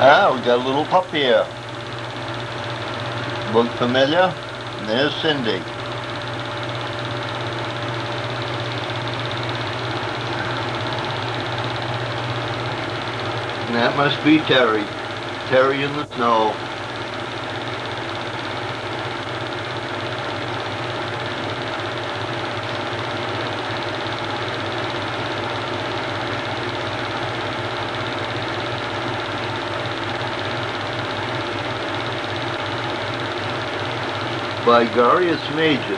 Ah, we got a little pup here. Look familiar? There's Cindy. And that must be Terry. Terry in the snow. By golly, it's Major.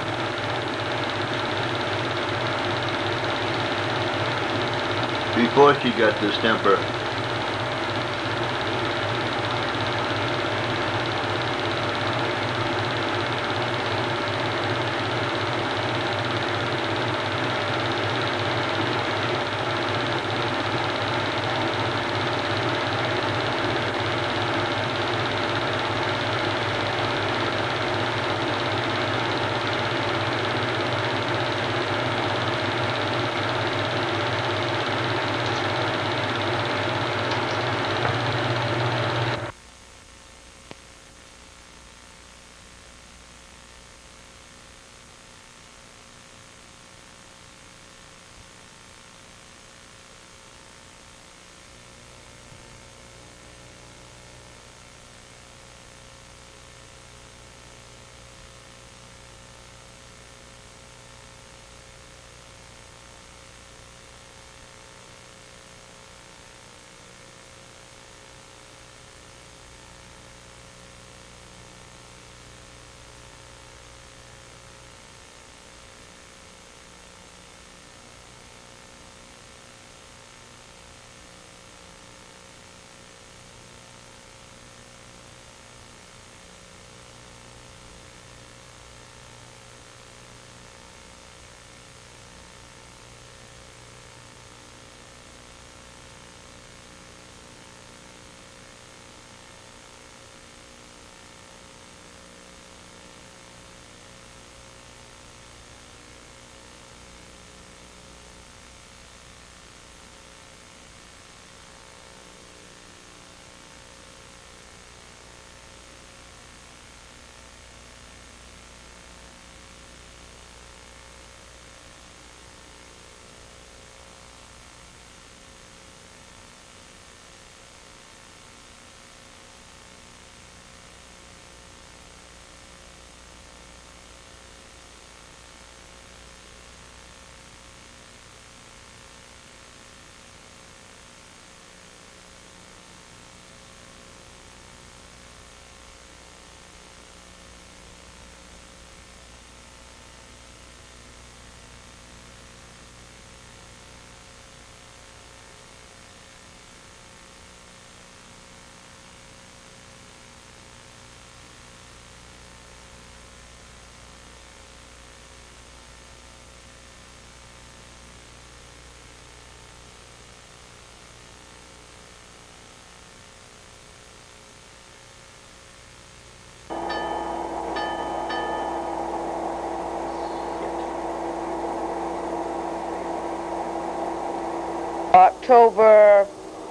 Before she got this temper. October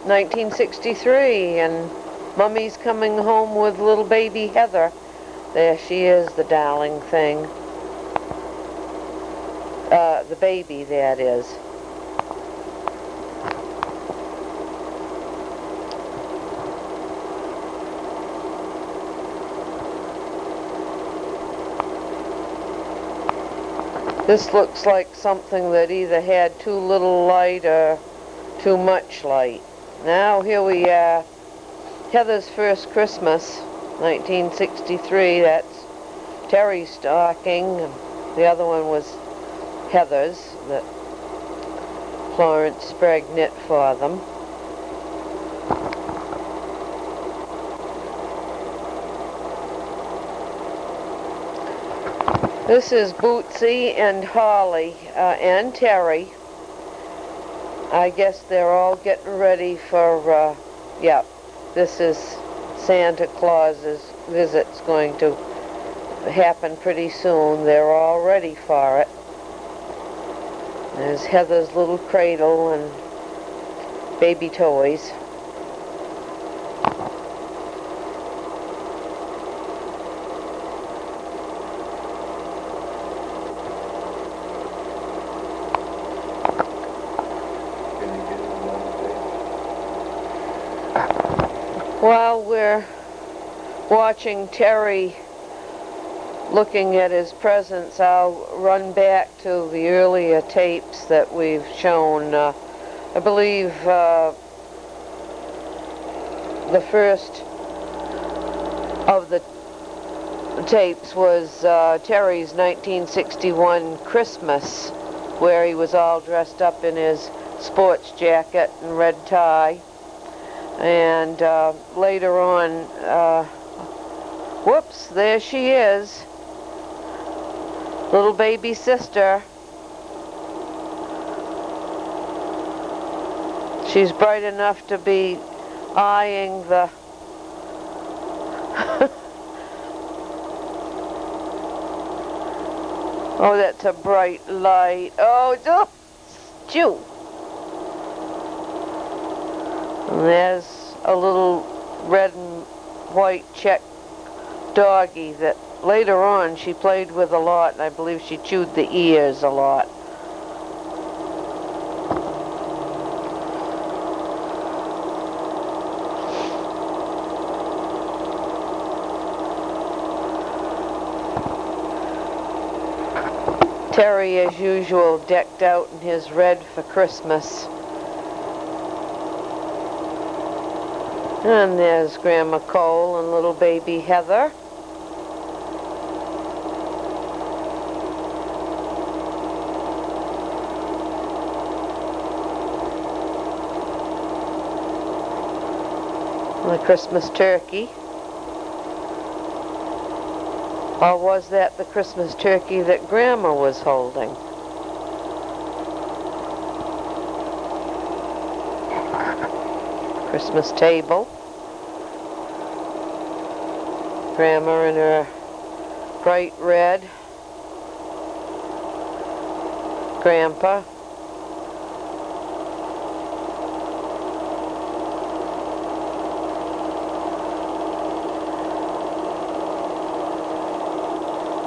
1963, and Mummy's coming home with little baby Heather. There she is, the darling thing. The baby, that is. This looks like something that either had too little light or too much light. Now here we are, Heather's first Christmas, 1963. That's Terry's stocking. The other one was Heather's that Florence Sprague knit for them. This is Bootsy and Holly and Terry. I guess they're all getting ready for, yeah, this is Santa Claus's visit's going to happen pretty soon. They're all ready for it. There's Heather's little cradle and baby toys. While we're watching Terry looking at his presents, I'll run back to the earlier tapes that we've shown. I believe the first of the tapes was Terry's 1961 Christmas, where he was all dressed up in his sports jacket and red tie. And later on, whoops, there she is, little baby sister. She's bright enough to be eyeing the oh, that's a bright light. Oh, shoot. And there's a little red and white check doggy that later on she played with a lot, and I believe she chewed the ears a lot. Terry, as usual, decked out in his red for Christmas. And there's Grandma Cole and little baby Heather. And the Christmas turkey. Or was that the Christmas turkey that Grandma was holding? Christmas table. Grandma in her bright red. Grandpa.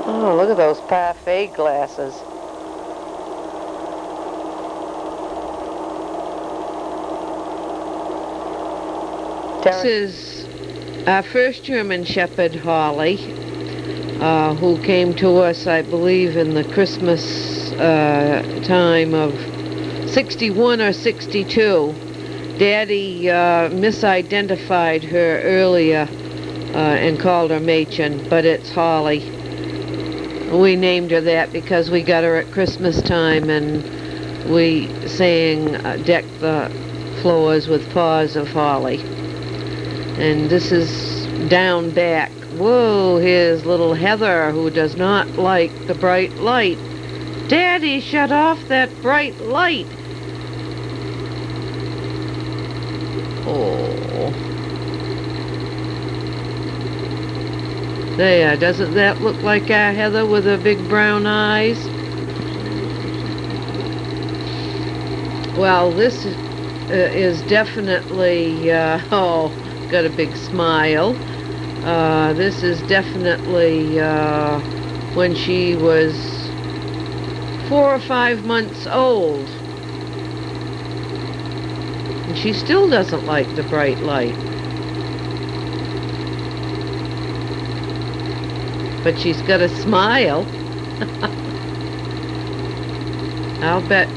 Oh, look at those parfait glasses. This is our first German Shepherd, Holly, who came to us, I believe, in the Christmas time of 61 or 62. Daddy misidentified her earlier and called her Machen, but it's Holly. We named her that because we got her at Christmas time, and we sang Deck the Floors with Paws of Holly. And this is down back. Whoa, here's little Heather, who does not like the bright light. Daddy, shut off that bright light. Oh. There, doesn't that look like our Heather with her big brown eyes? Well, this is definitely, oh, got a big smile. This is definitely when she was 4 or 5 months old. And she still doesn't like the bright light. But she's got a smile. I'll bet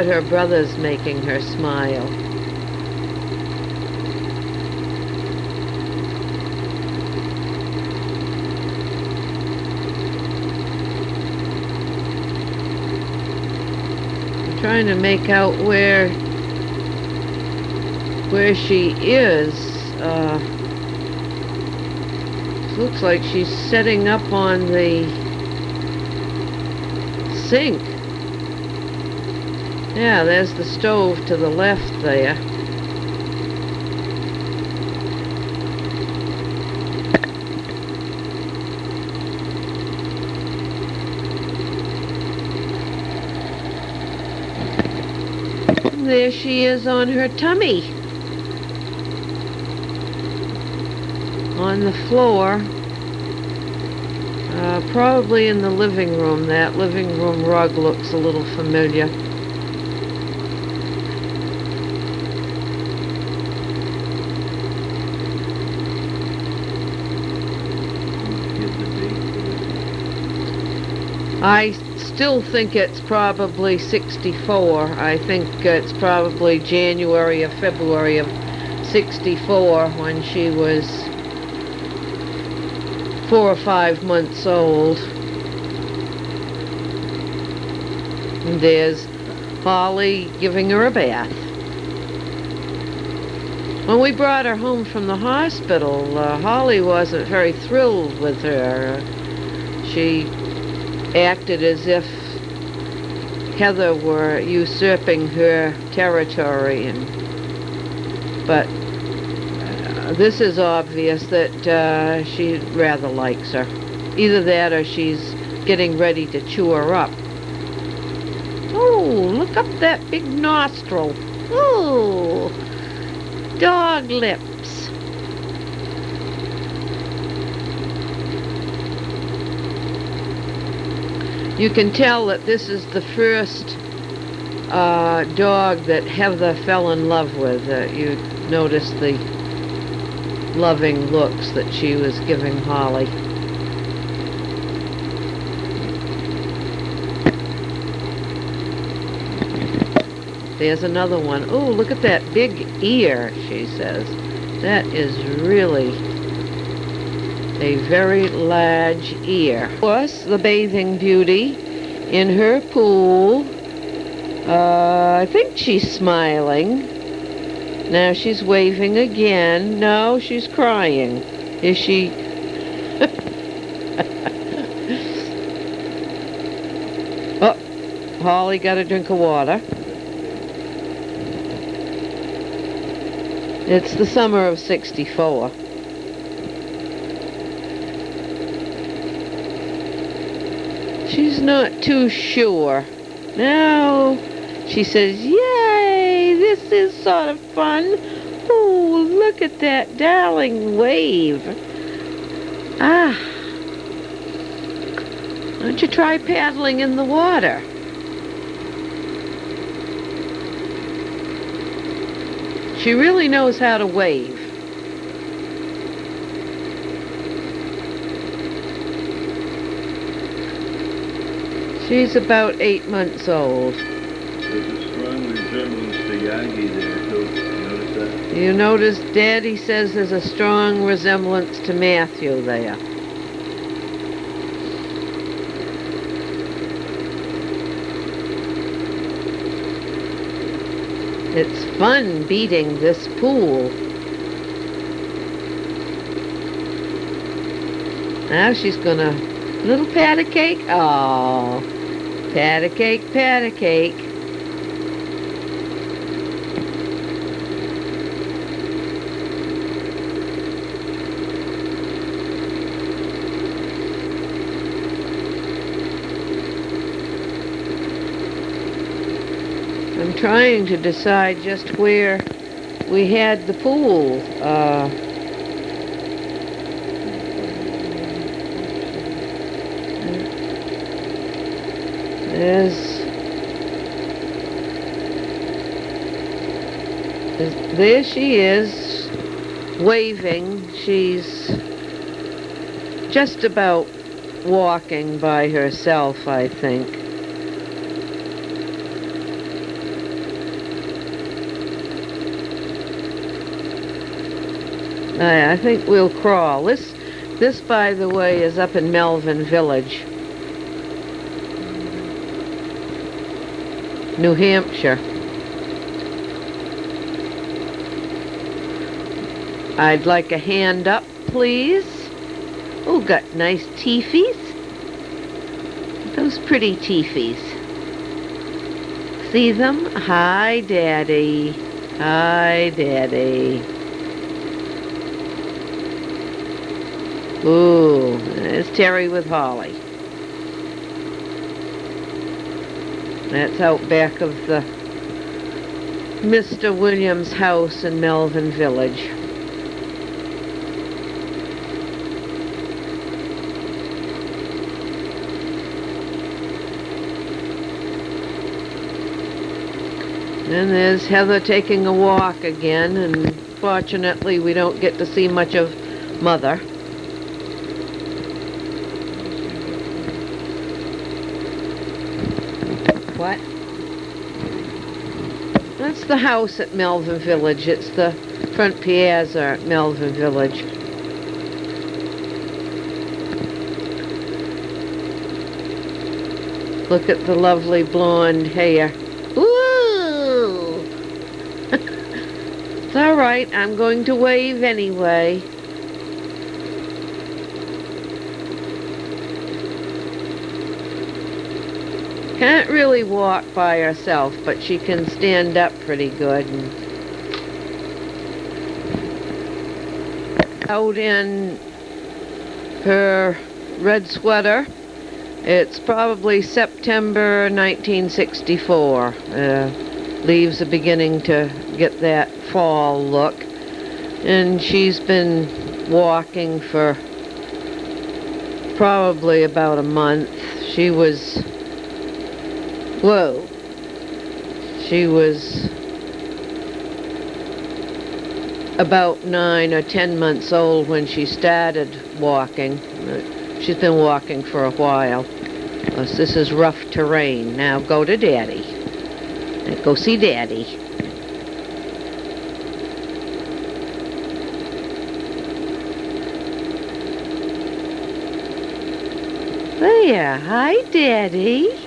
her brother's making her smile. I'm trying to make out where she is. Looks like she's setting up on the sink. Yeah, there's the stove to the left there. And there she is on her tummy. On the floor, probably in the living room. That living room rug looks a little familiar. I still think it's probably 64. I think it's probably January or February of 64 when she was 4 or 5 months old. And there's Holly giving her a bath. When we brought her home from the hospital, Holly wasn't very thrilled with her. She acted as if Heather were usurping her territory, but this is obvious that she rather likes her. Either that or she's getting ready to chew her up. Oh, look up that big nostril. Oh, dog lips. You can tell that this is the first dog that Heather fell in love with. You notice the loving looks that she was giving Holly. There's another one. Oh, look at that big ear, she says. That is really a very large ear. Of course, the bathing beauty in her pool. I think she's smiling. Now she's waving again. No, she's crying. Is she? Oh, Holly got a drink of water. It's the summer of 64. She's not too sure. Now, she says, yay, this is sort of fun. Oh, look at that darling wave. Ah. Why don't you try paddling in the water? She really knows how to wave. She's about 8 months old. There's a strong resemblance to Yagi there, too. You notice that? You notice Daddy says there's a strong resemblance to Matthew there. It's fun beating this pool. Now she's gonna... Little pat a cake? Oh, pat a cake, pat a cake. I'm trying to decide just where we had the pool. There she is, waving. She's just about walking by herself, I think. I think we'll crawl. This, by the way, is up in Melvin Village, New Hampshire. I'd like a hand up, please. Oh, got nice teefies. Those pretty teefies. See them? Hi, Daddy. Hi, Daddy. Ooh, there's Terry with Holly. That's out back of the Mr. Williams' house in Melvin Village. And there's Heather taking a walk again, and fortunately we don't get to see much of Mother. That's the house at Melvin Village. It's the front piazza at Melvin Village. Look at the lovely blonde hair. Woo! It's all right. I'm going to wave anyway. Can't really walk by herself, but she can stand up pretty good. And out in her red sweater. It's probably September 1964. Leaves are beginning to get that fall look. And she's been walking for probably about a month. She was about 9 or 10 months old when she started walking. She's been walking for a while. This is rough terrain. Now go to Daddy. Go see Daddy. There. Hi, Daddy.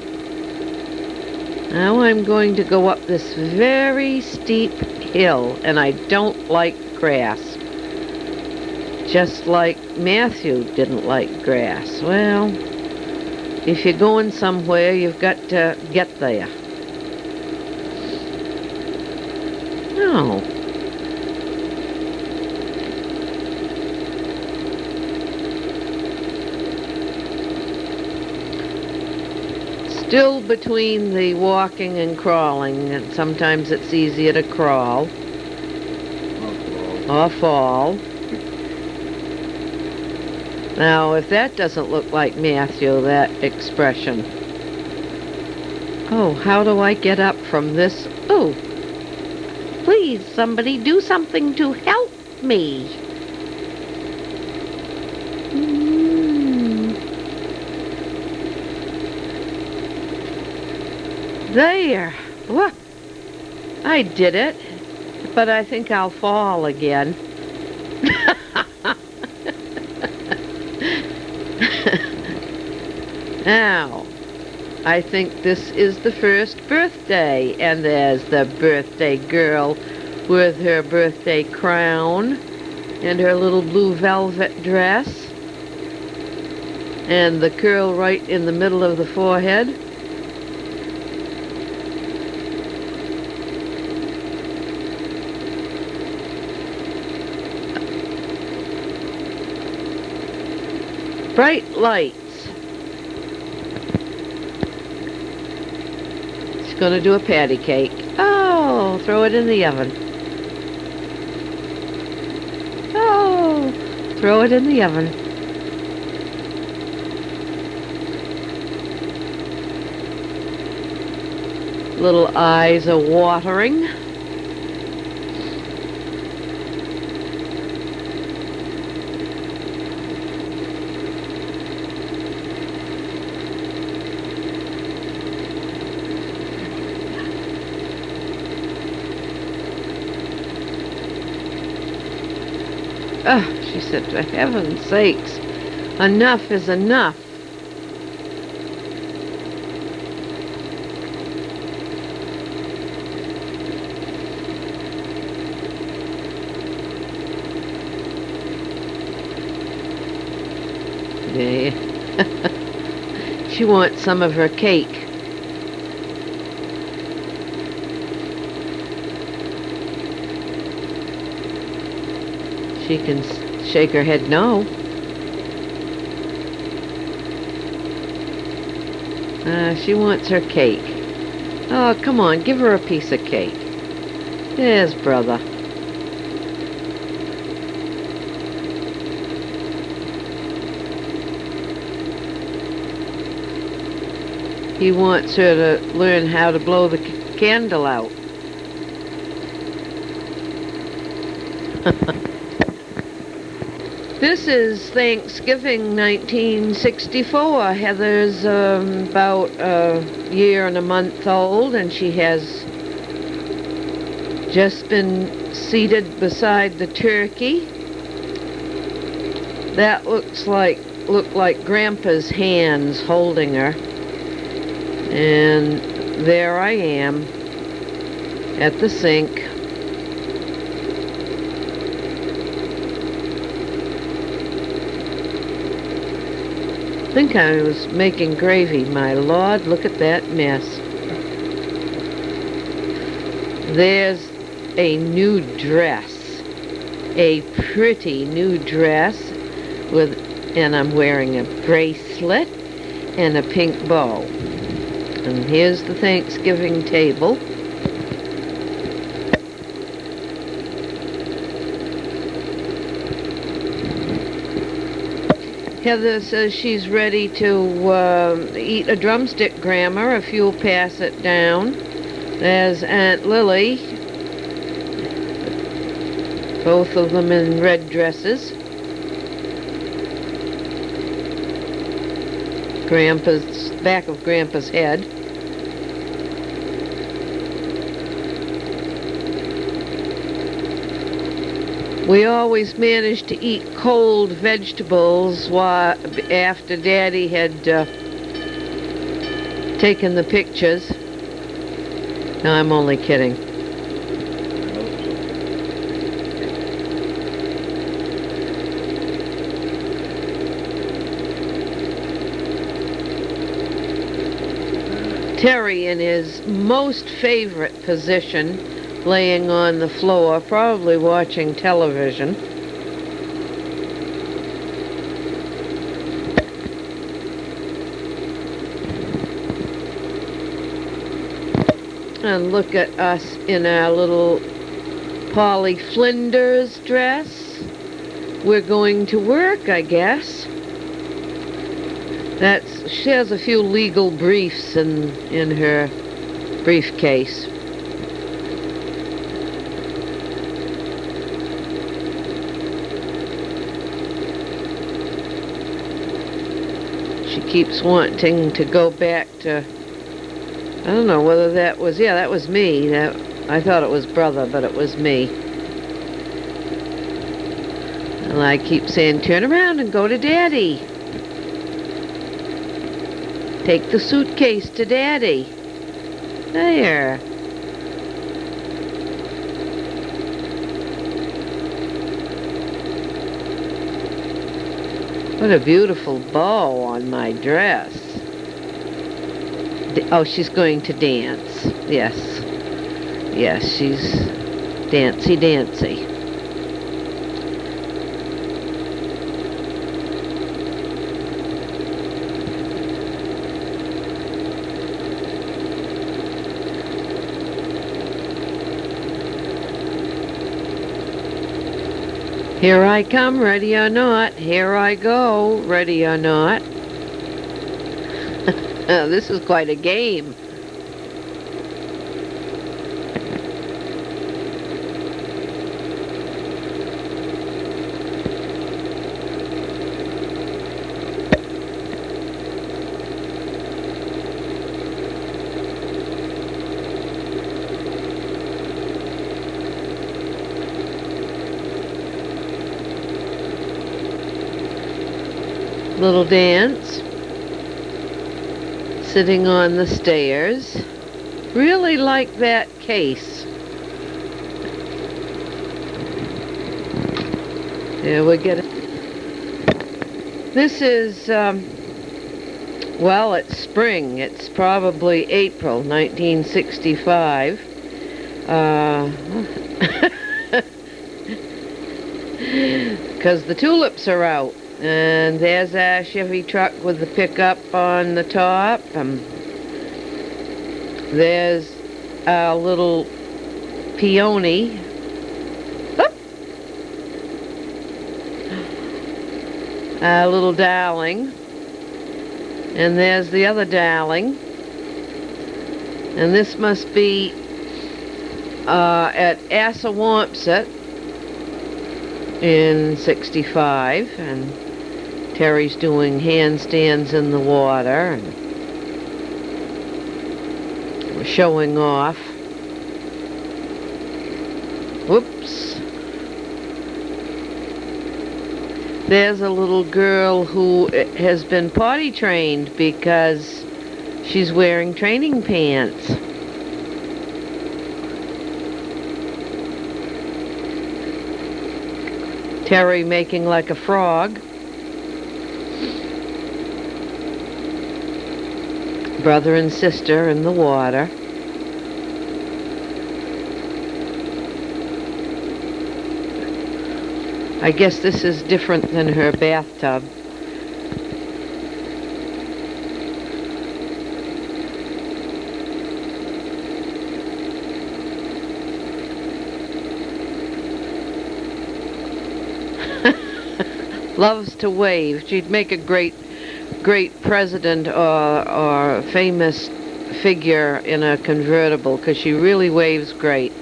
Now I'm going to go up this very steep hill, and I don't like grass. Just like Matthew didn't like grass. Well, if you're going somewhere, you've got to get there. Oh. Still between the walking and crawling, and sometimes it's easier to crawl or fall. Now, if that doesn't look like Matthew, that expression. Oh, how do I get up from this? Oh, please, somebody do something to help me. There. What? I did it, but I think I'll fall again. Now, I think this is the first birthday, and there's the birthday girl with her birthday crown and her little blue velvet dress and the curl right in the middle of the forehead. Bright lights. She's going to do a patty cake. Oh, throw it in the oven. Oh, throw it in the oven. Little eyes are watering. Oh, she said, for heaven's sakes, enough is enough. Yeah. She wants some of her cake. She can shake her head no. She wants her cake. Oh, come on, give her a piece of cake. Yes, brother. He wants her to learn how to blow the candle out. This is Thanksgiving 1964. Heather's about a year and a month old, and she has Just been seated beside the turkey. That looked like Grandpa's hands holding her. And there I am at the sink. I think I was making gravy. My Lord, look at that mess. There's a new dress. A pretty new dress and I'm wearing a bracelet and a pink bow. And here's the Thanksgiving table. Heather says she's ready to eat a drumstick, Grandma, if you'll pass it down. There's Aunt Lily, both of them in red dresses. Back of Grandpa's head. We always managed to eat cold vegetables after Daddy had taken the pictures. No, I'm only kidding. Terry in his most favorite position, laying on the floor, probably watching television. And look at us in our little Polly Flinders dress. We're going to work, I guess. She has a few legal briefs in her briefcase. She keeps wanting to go back to, I don't know whether that was me. I thought it was Brother, but it was me. And I keep saying, turn around and go to Daddy. Take the suitcase to Daddy. There. What a beautiful bow on my dress. Oh, she's going to dance. Yes. Yes, she's dancy. Here I come, ready or not. Here I go, ready or not. This is quite a game. Little dance, sitting on the stairs. Really like that case. There we get it. This is, well, it's spring. It's probably April 1965. Because the tulips are out. And there's our Chevy truck with the pickup on the top. There's our little peony. Oh. Our little darling. And there's the other darling. And this must be at Assawampset in 65. And Terry's doing handstands in the water, and we're showing off. Whoops. There's a little girl who has been potty trained because she's wearing training pants. Terry making like a frog. Brother and sister in the water. I guess this is different than her bathtub. Loves to wave. She'd make a great president or famous figure in a convertible because she really waves great.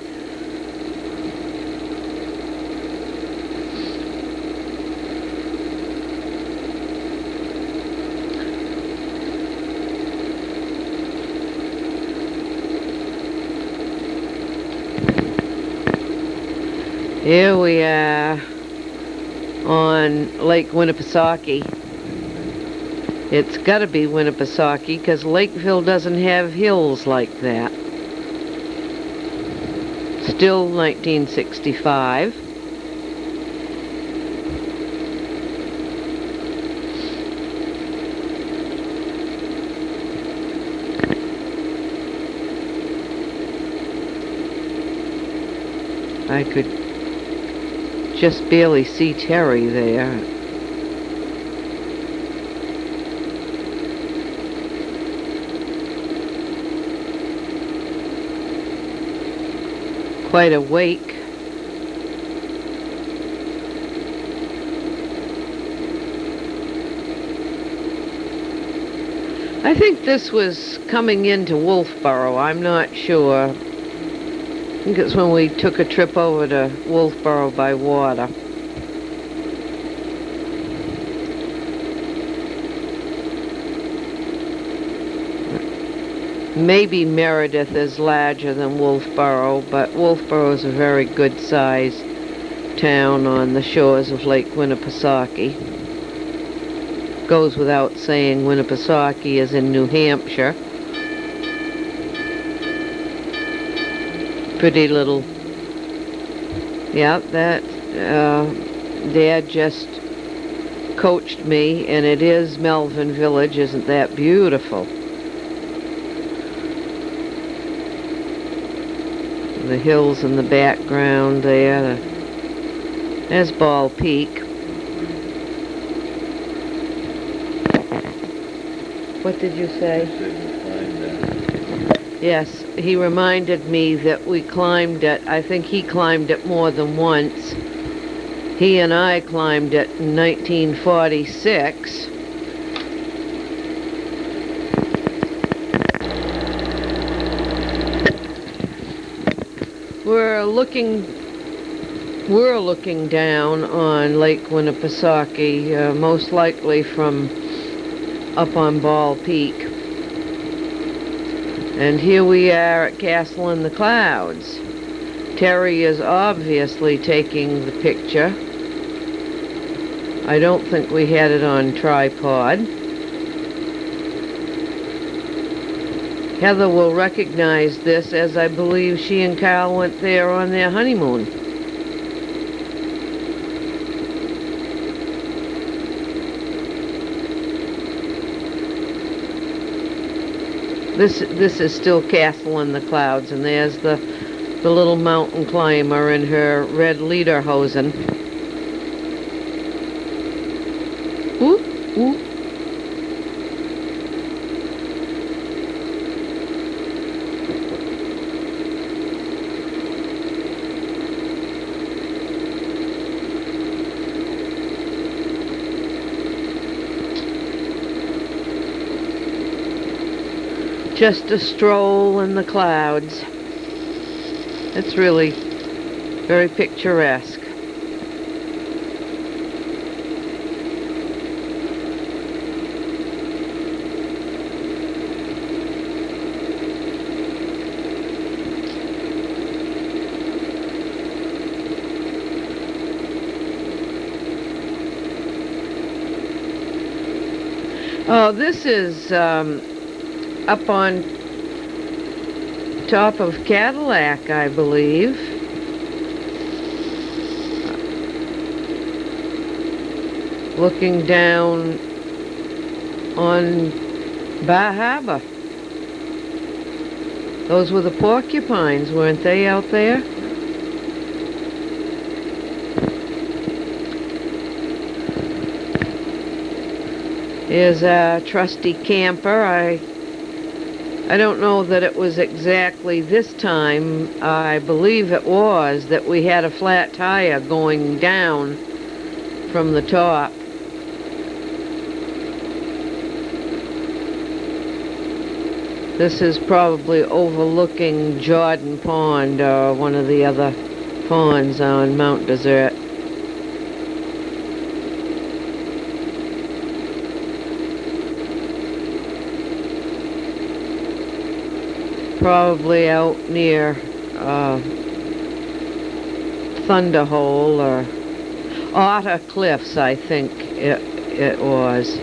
Here we are on Lake Winnipesaukee. It's got to be Winnipesaukee because Lakeville doesn't have hills like that. Still 1965. I could just barely see Terry there. Quite a wake. I think this was coming into Wolfboro. I'm not sure. I think it's when we took a trip over to Wolfboro by water. Maybe Meredith is larger than Wolfboro, but Wolfboro is a very good-sized town on the shores of Lake Winnipesaukee. Goes without saying Winnipesaukee is in New Hampshire. Pretty little. Yeah, that Dad just coached me, and it is Melvin Village. Isn't that beautiful? The hills in the background there. There's Ball Peak. What did you say? Yes, he reminded me that we climbed it. I think he climbed it more than once. He and I climbed it in 1946. We're looking down on Lake Winnipesaukee, most likely from up on Ball Peak. And here we are at Castle in the Clouds. Terry is obviously taking the picture. I don't think we had it on tripod. Heather will recognize this, as I believe she and Carl went there on their honeymoon. This is still Castle in the Clouds, and there's the little mountain climber in her red lederhosen. Ooh, ooh. Just a stroll in the clouds. It's really very picturesque. Oh, this is up on top of Cadillac, I believe. Looking down on Bar Harbor. Those were the porcupines, weren't they, out there? Here's a trusty camper. I don't know that it was exactly this time. I believe it was that we had a flat tire going down from the top. This is probably overlooking Jordan Pond or one of the other ponds on Mount Desert. Probably out near Thunder Hole or Otter Cliffs, I think it was.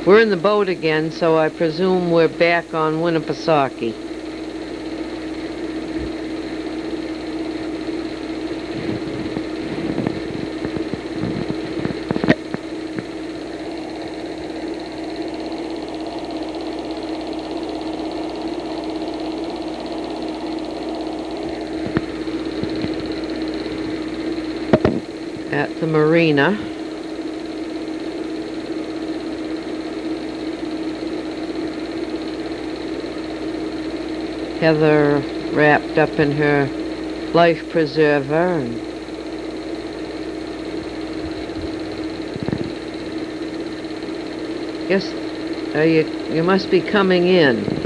We're in the boat again, so I presume we're back on Winnipesaukee. At the marina. Heather wrapped up in her life preserver and guess you must be coming in.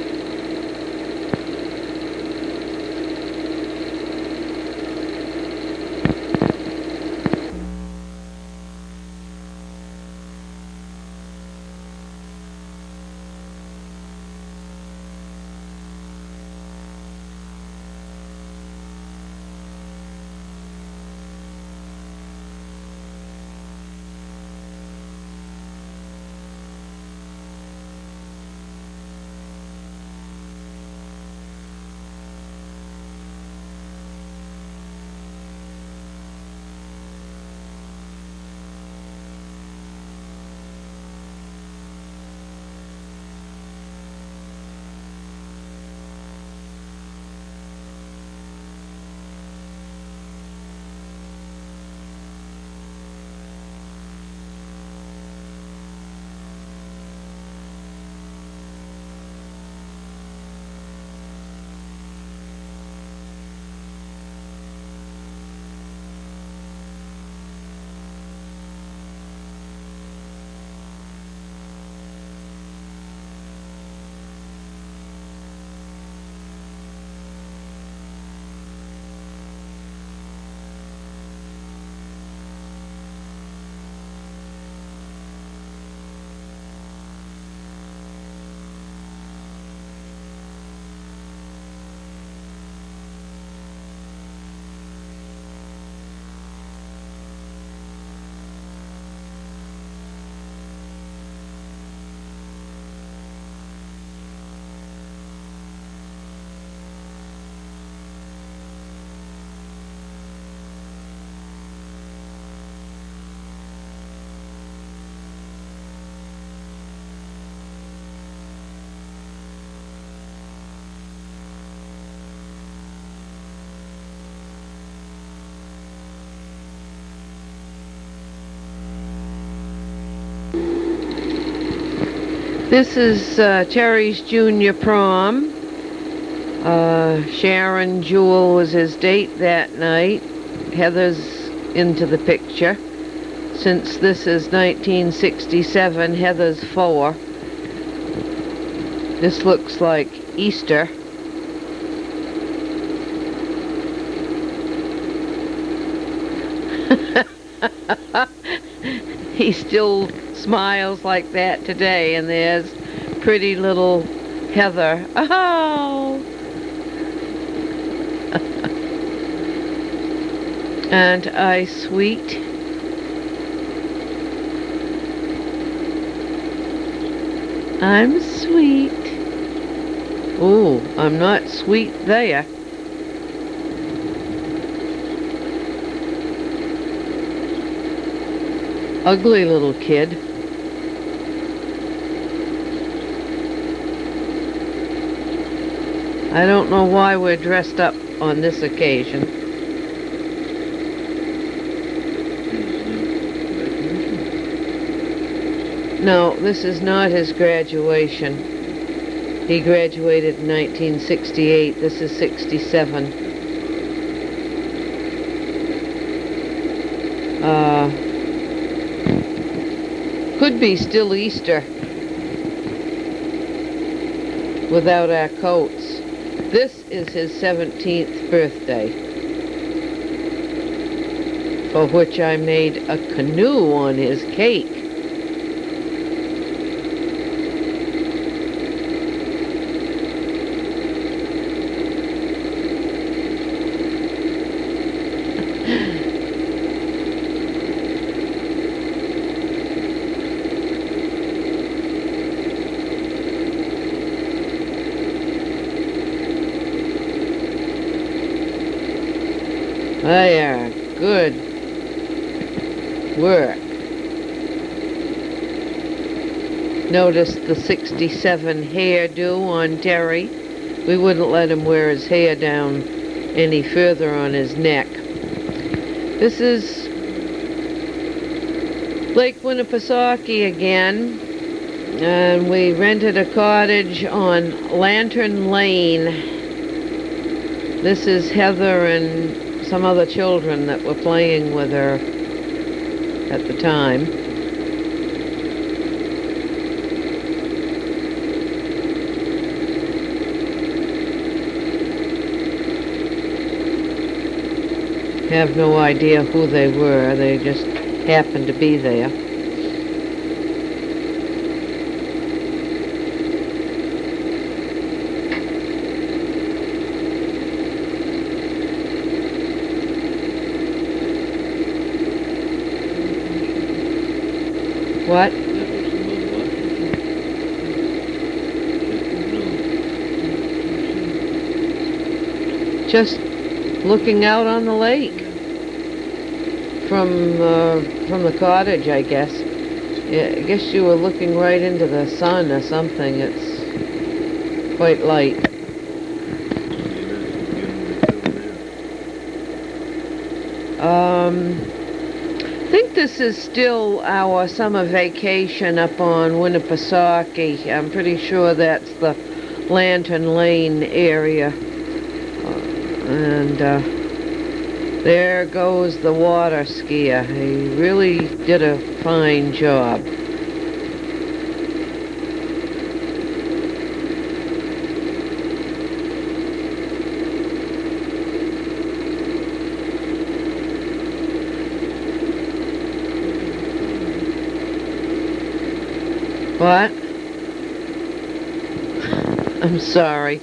This is Terry's junior prom. Sharon Jewell was his date that night. Heather's into the picture. Since this is 1967, Heather's 4. This looks like Easter. He still smiles like that today, and there's pretty little Heather. Oh! Aren't I sweet? I'm sweet. Oh, I'm not sweet there. Ugly little kid. I don't know why we're dressed up on this occasion. No, this is not his graduation. He graduated in 1968. This is 67. Could be still Easter without our coats. This is his 17th birthday, for which I made a canoe on his cake. There, good work. Notice the 67 hairdo on Terry. We wouldn't let him wear his hair down any further on his neck. This is Lake Winnipesaukee again, and we rented a cottage on Lantern Lane. This is Heather and some other children that were playing with her at the time. Have no idea who they were. They just happened to be there. What? Just looking out on the lake from the cottage, I guess. Yeah, I guess you were looking right into the sun or something. It's quite light. I think this is still our summer vacation up on Winnipesaukee. I'm pretty sure that's the Lantern Lane area. And there goes the water skier. He really did a fine job. What? I'm sorry.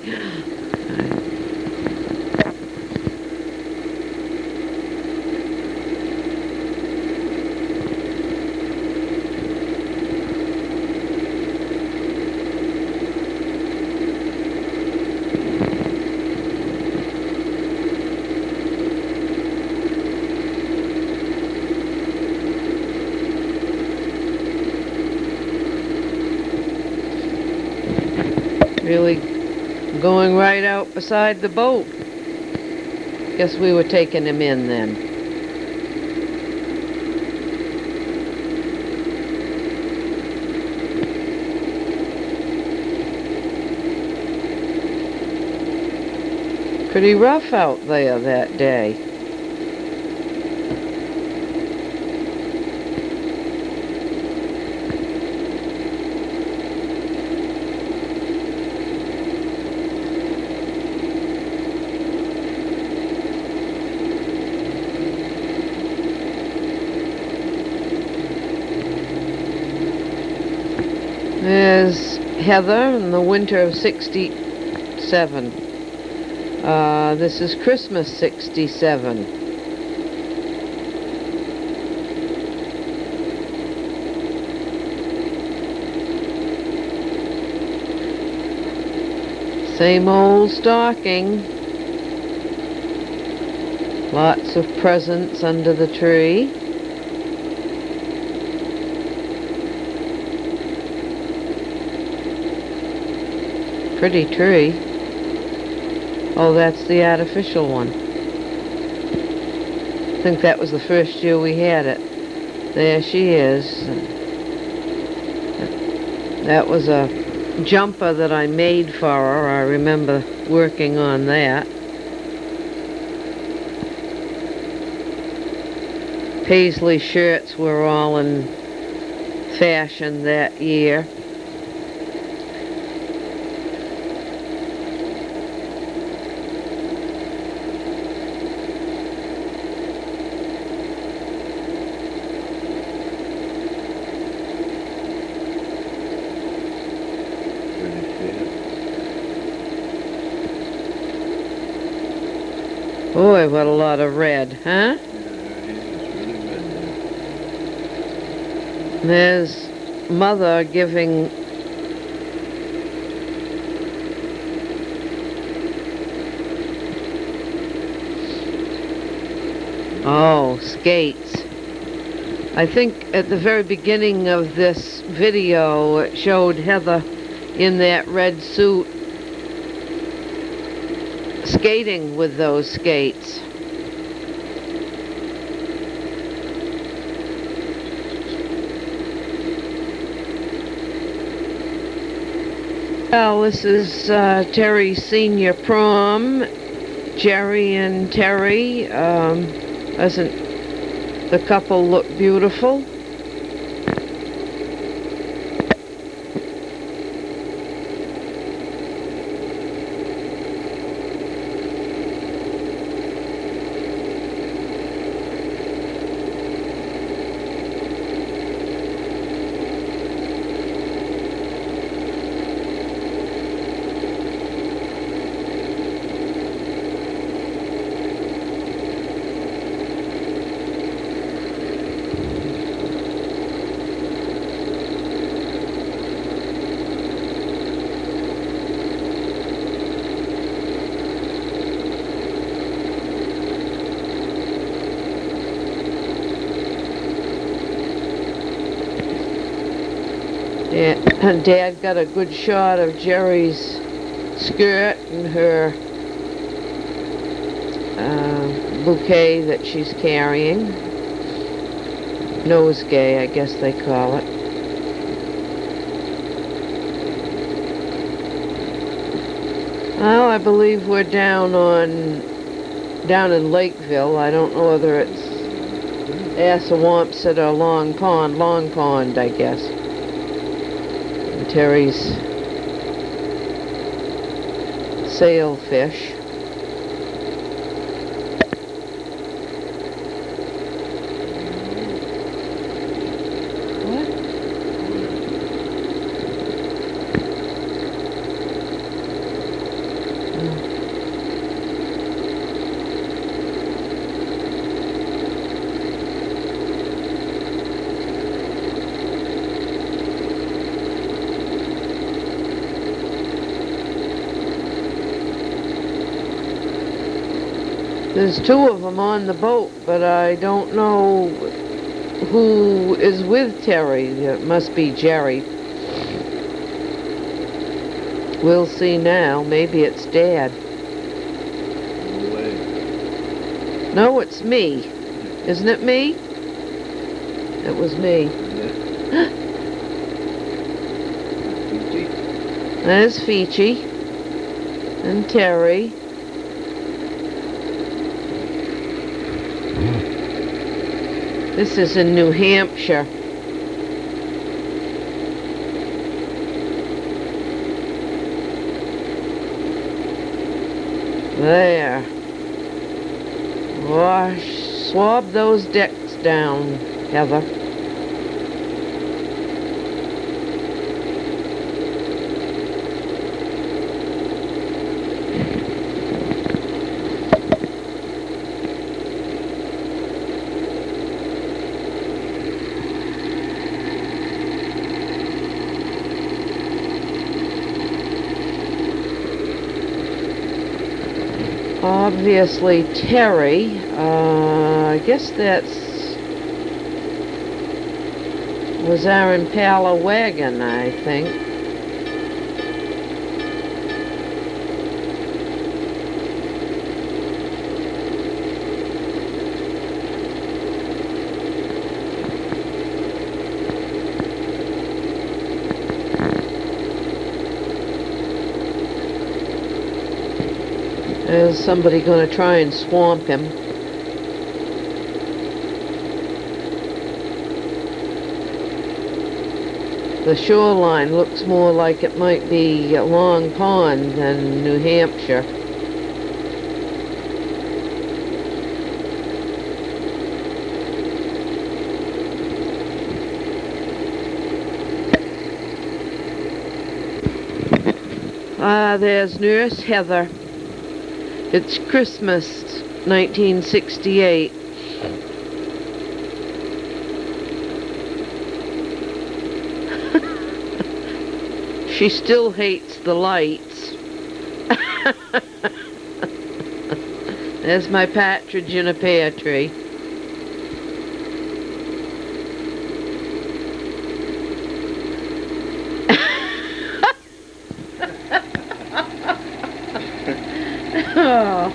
Really going right out beside the boat. Guess we were taking him in then. Pretty rough out there that day. There's Heather in the winter of 67. This is Christmas 67. Same old stocking. Lots of presents under the tree. Pretty tree. Oh, that's the artificial one. I think that was the first year we had it. There she is. That was a jumper that I made for her. I remember working on that. Paisley shirts were all in fashion that year. Boy, what a lot of red, huh? There's Mother giving skates. I think at the very beginning of this video it showed Heather in that red suit skating with those skates. Well, this is Terry's senior prom. Jerry and Terry. Doesn't the couple look beautiful? And Dad got a good shot of Jerry's skirt and her bouquet that she's carrying. Nosegay, I guess they call it. Well, I believe we're down in Lakeville. I don't know whether it's Assawampset or Long Pond, I guess. Terry's sailfish. What? There's two of them on the boat, but I don't know who is with Terry. It must be Jerry. We'll see now. Maybe it's Dad. No way. No, it's me. Isn't it me? It was me. Yeah. There's Feechy and Terry. This is in New Hampshire. There. Wash, swab those decks down, Heather. Obviously Terry. I guess was our Impala wagon, I think. There's somebody going to try and swamp him. The shoreline looks more like it might be Long Pond than New Hampshire. There's Nurse Heather. It's Christmas, 1968. She still hates the lights. There's my partridge in a pear tree. Oh.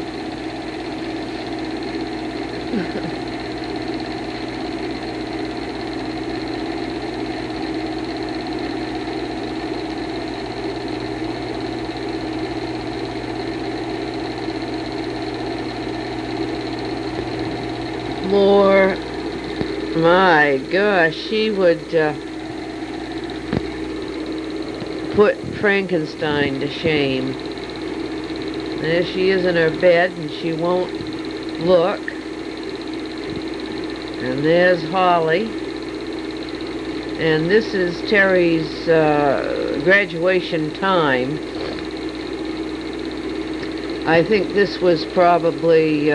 More, my gosh, she would put Frankenstein to shame. There she is in her bed and she won't look. And there's Holly. And this is Terry's graduation time. I think this was probably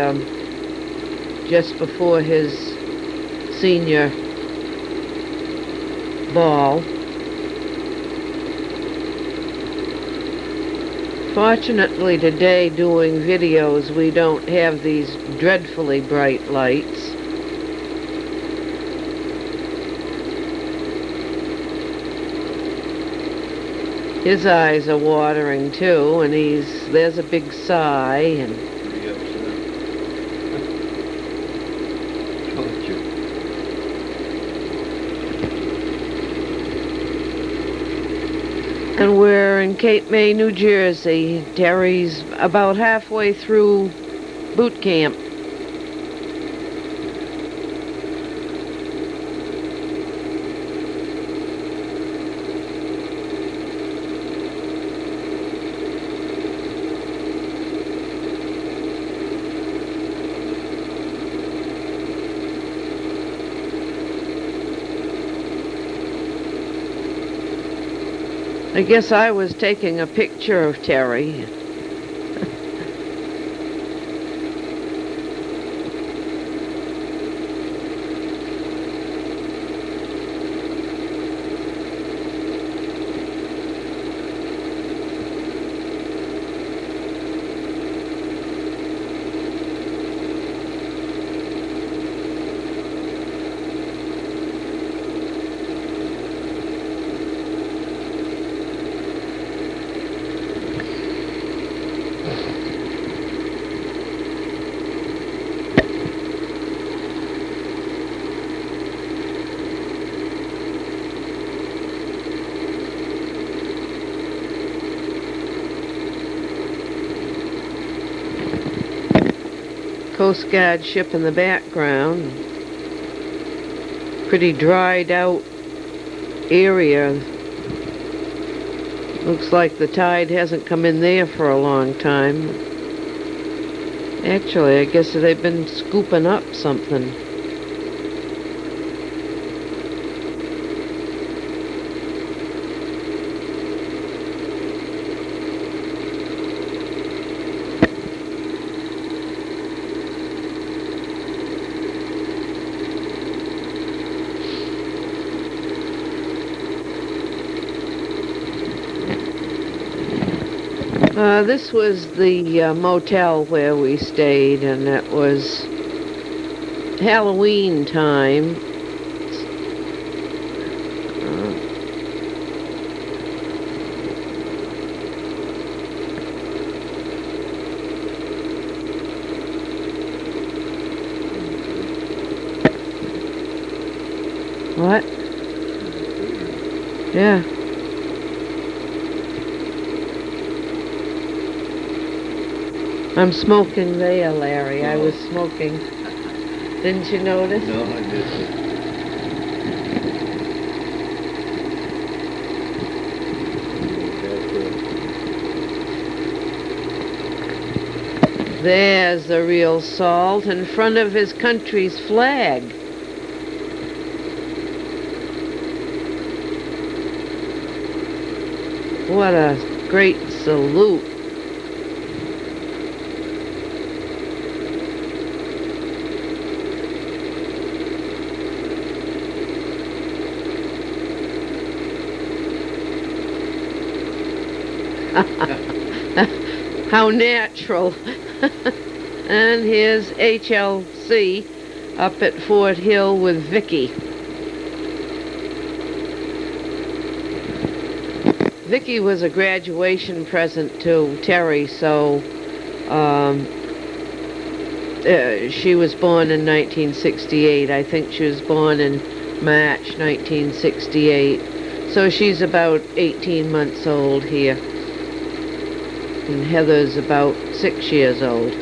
just before his senior ball. Fortunately today, doing videos, we don't have these dreadfully bright lights. His eyes are watering too, and there's a big sigh, and Pretty upset. Told you. and we're in Cape May, New Jersey. Terry's about halfway through boot camp. I guess I was taking a picture of Terry. Coast Guard ship in the background. Pretty dried out area. Looks like the tide hasn't come in there for a long time. Actually, I guess they've been scooping up something. This was the motel where we stayed, and it was Halloween time. What? Yeah. I'm smoking there, Larry. I was smoking. Didn't you notice? No, I missed it. There's the real Salt in front of his country's flag. What a great salute. How natural. And here's HLC up at Fort Hill with Vicky. Vicky was a graduation present to Terry, so she was born in 1968. I think she was born in March 1968. So she's about 18 months old here. And Heather's about 6 years old.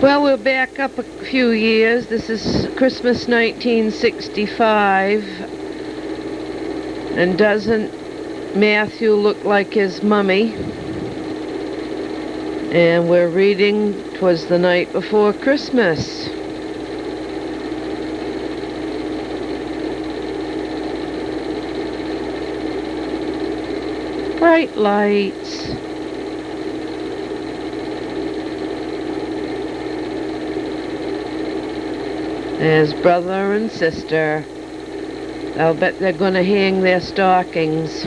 Well, we're back up a few years. This is Christmas 1965. And doesn't Matthew look like his mummy? And we're reading "'Twas the Night Before Christmas." Bright lights. There's brother and sister. I'll bet they're gonna hang their stockings.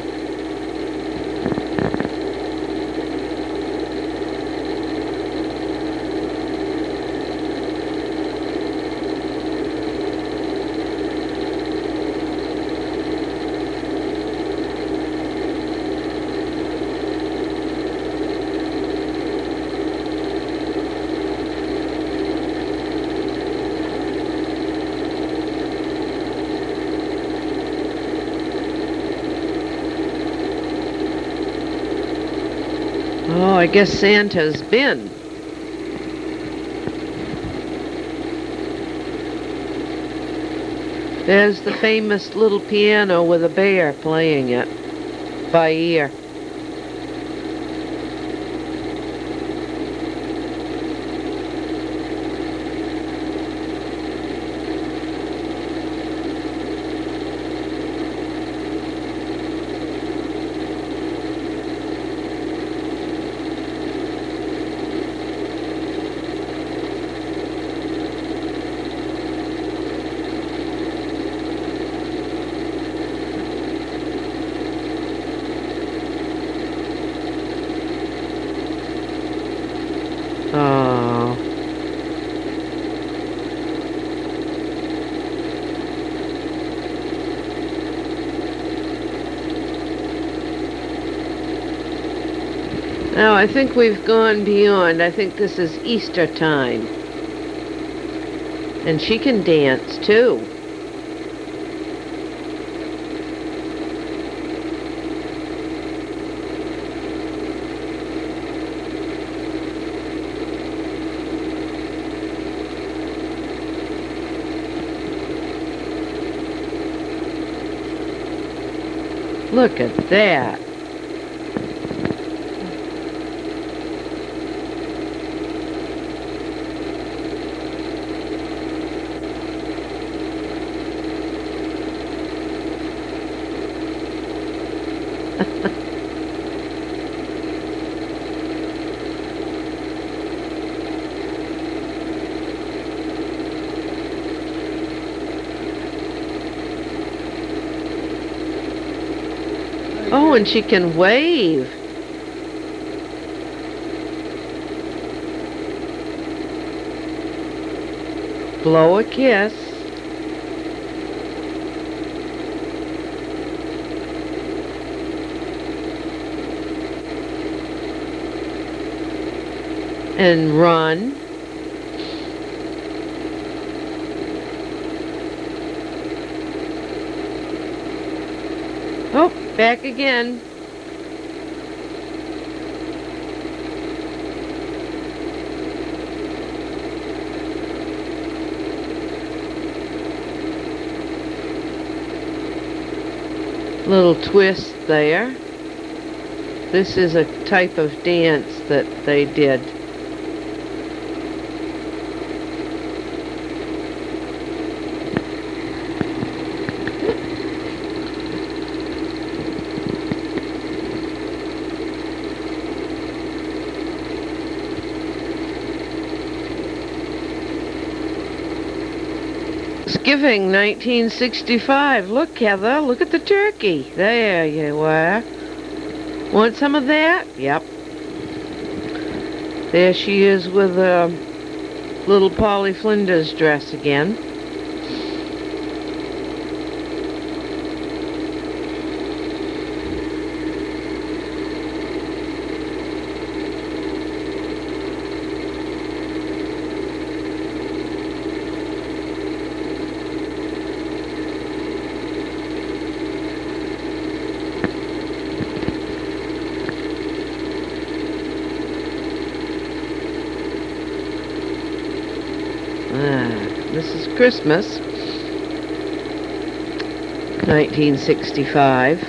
Oh, I guess Santa's been. There's the famous little piano with a bear playing it by ear. Oh. Now, I think we've gone beyond. I think this is Easter time. And she can dance, too. Look at that. and she can wave. Blow a kiss. And run. Oh, back again. Little twist there. This is a type of dance that they did. Thanksgiving 1965. Look, Heather, look at the turkey. There you are. Want some of that? Yep. There she is with a little Polly Flinders dress again. This is Christmas, 1965.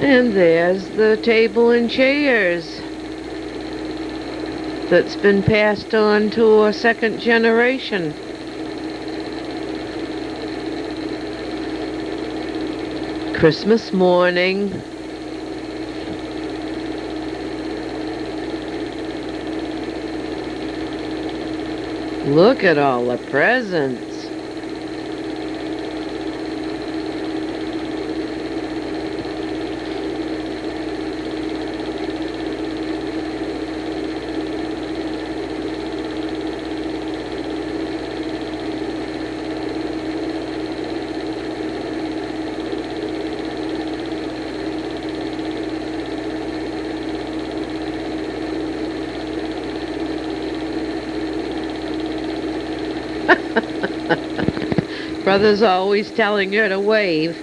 And there's the table and chairs that's been passed on to a second generation. Christmas morning. Look at all the presents. Brother's always telling her to wave.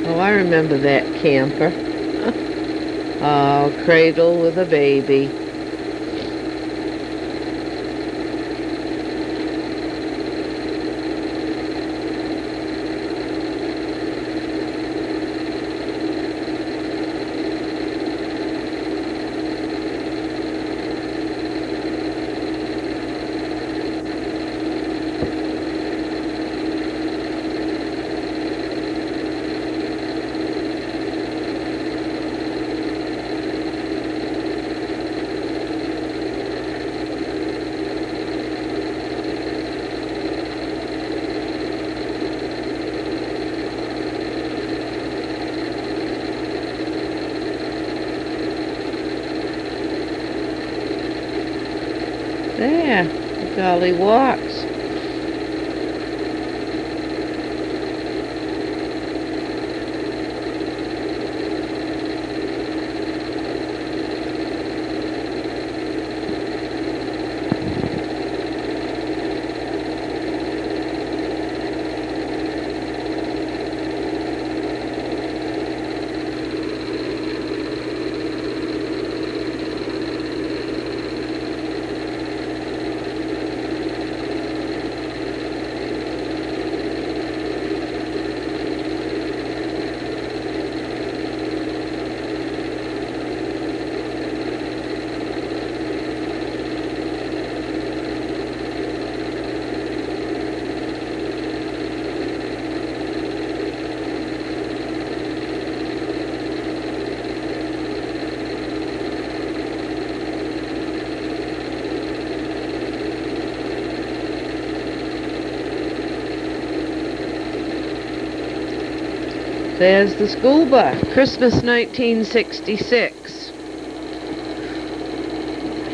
Oh, I remember that camper. Oh, cradle with a baby. There, Dolly walks. There's the school bus. Christmas 1966.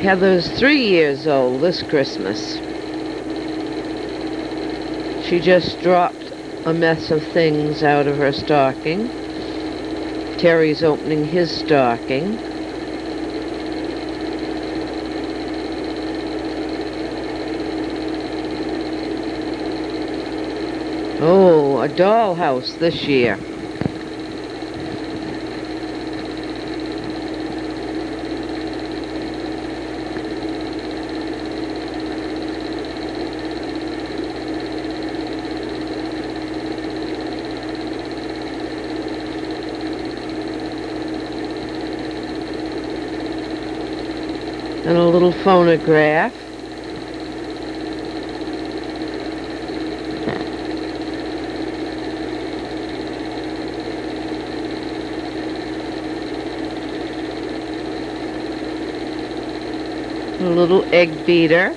Heather's 3 years old this Christmas. She just dropped a mess of things out of her stocking. Terry's opening his stocking. Oh, a dollhouse this year. And a little phonograph. A little egg beater.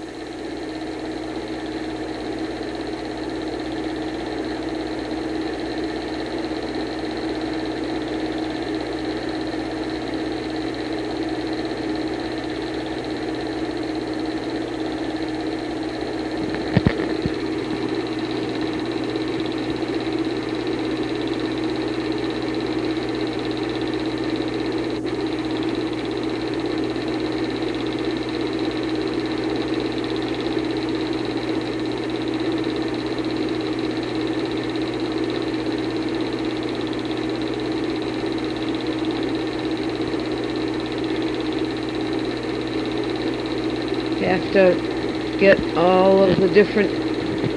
Have to get all of the different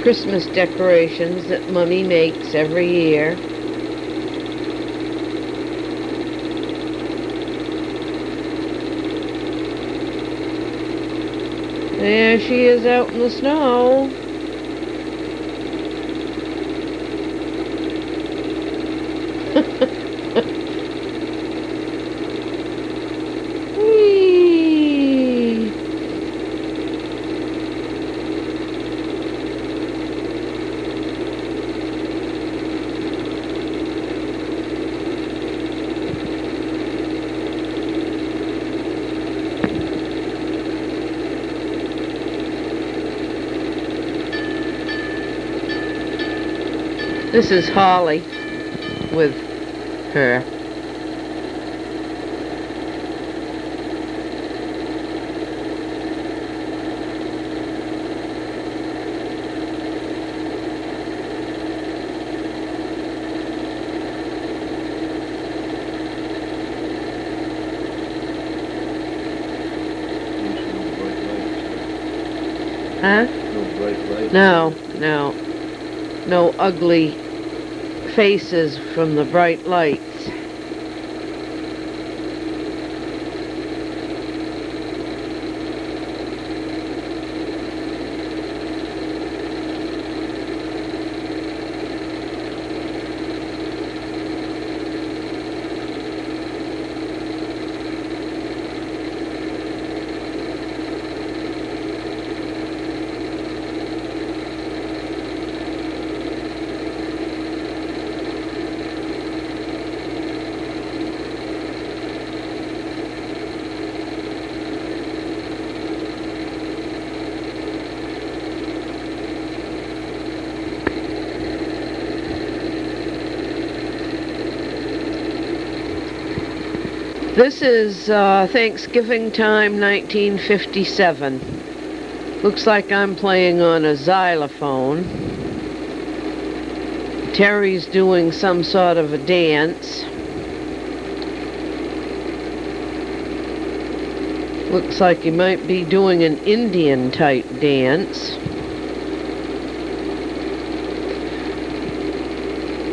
Christmas decorations that Mummy makes every year. There she is out in the snow. This is Holly with her. Huh? No bright lights. No. No ugly faces from the bright lights. This is Thanksgiving time 1957. Looks like I'm playing on a xylophone. Terry's doing some sort of a dance. Looks like he might be doing an Indian type dance.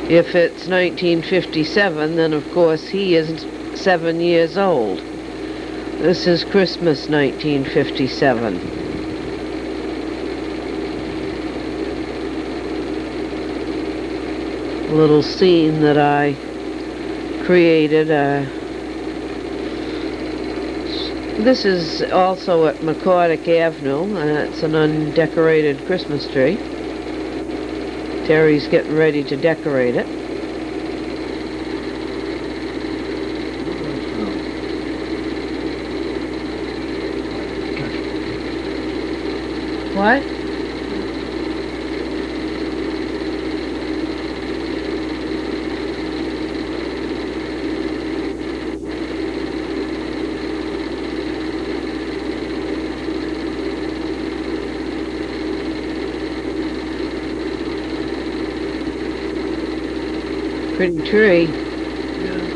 If it's 1957, then of course he is 7 years old. This is Christmas 1957. A little scene that I created. This is also at McCordick Avenue, and it's an undecorated Christmas tree. Terry's getting ready to decorate it. What? Pretty tree. Yeah.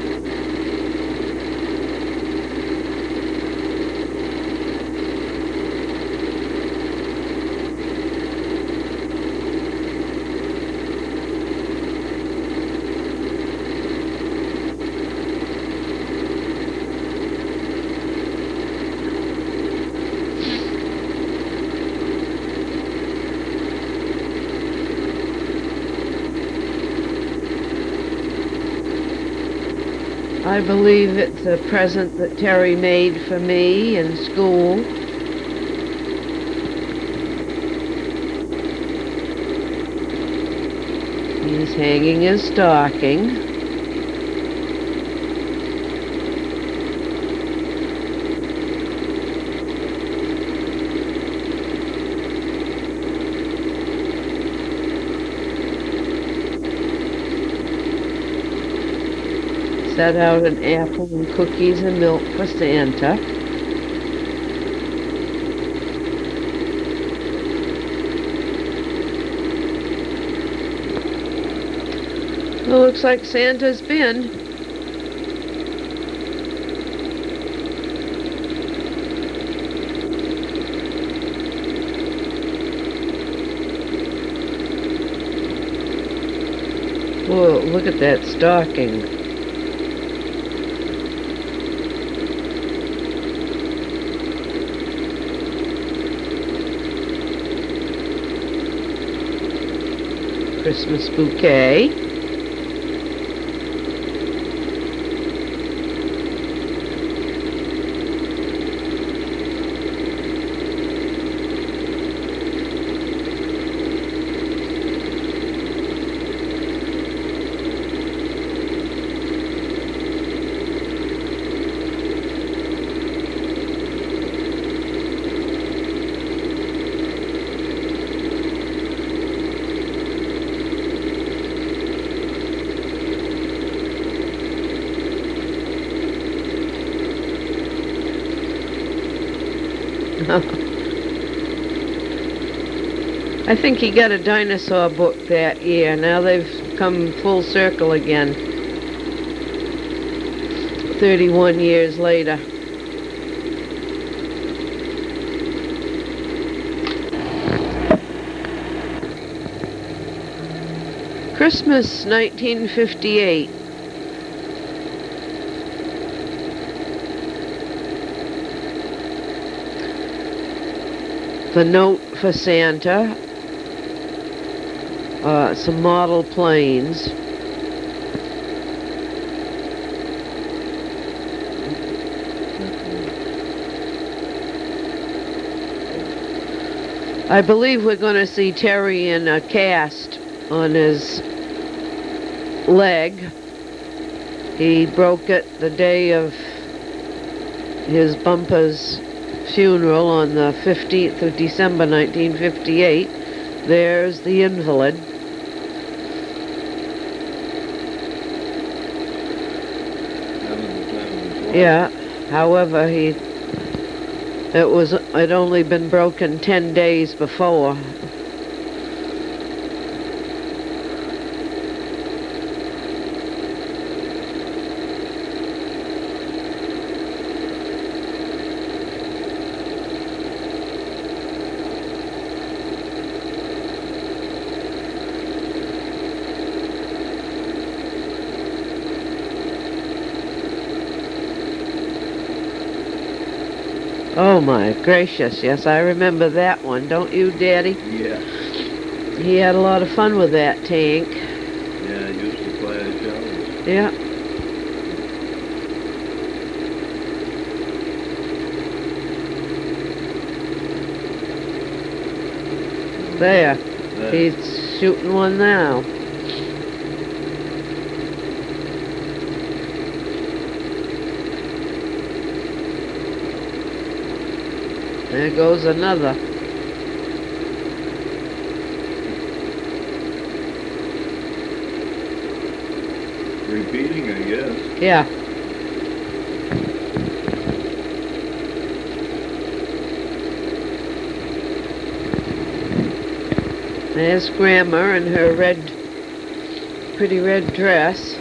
I believe it's a present that Terry made for me in school. He's hanging his stocking. Set out an apple and cookies and milk for Santa. Well, looks like Santa's been. Whoa, look at that stocking. Christmas bouquet. I think he got a dinosaur book that year. Now they've come full circle again. 31 years later. Christmas 1958. The note for Santa, some model planes. I believe we're going to see Terry in a cast on his leg. He broke it the day of his Bumper's funeral on the 15th of December 1958. There's the invalid. Yeah, however, it only been broken 10 days before. Oh my gracious, yes, I remember that one, don't you, Daddy? Yeah. He had a lot of fun with that tank. Yeah, I used to play at shows. Yeah. There. He's shooting one now. There goes another. repeating, I guess. Yeah. There's Grandma in her pretty red dress.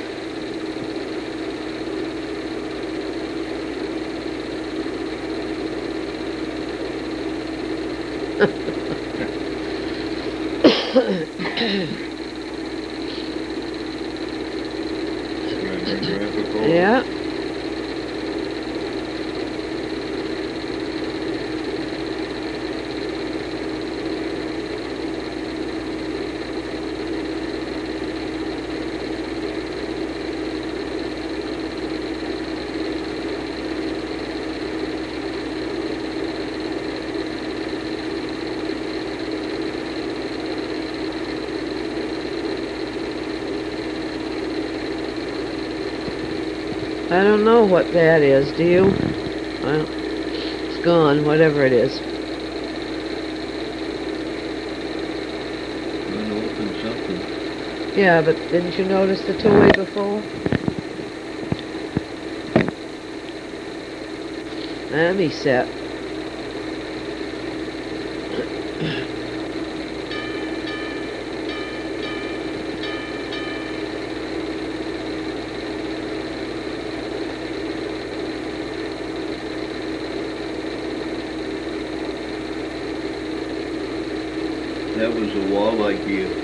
Grandma and Grandpa Cole. Yeah. I don't know what that is, do you? Well, it's gone, whatever it is. Unopened something. Yeah, but didn't you notice the toy before? Let me set. That was a walleye gift.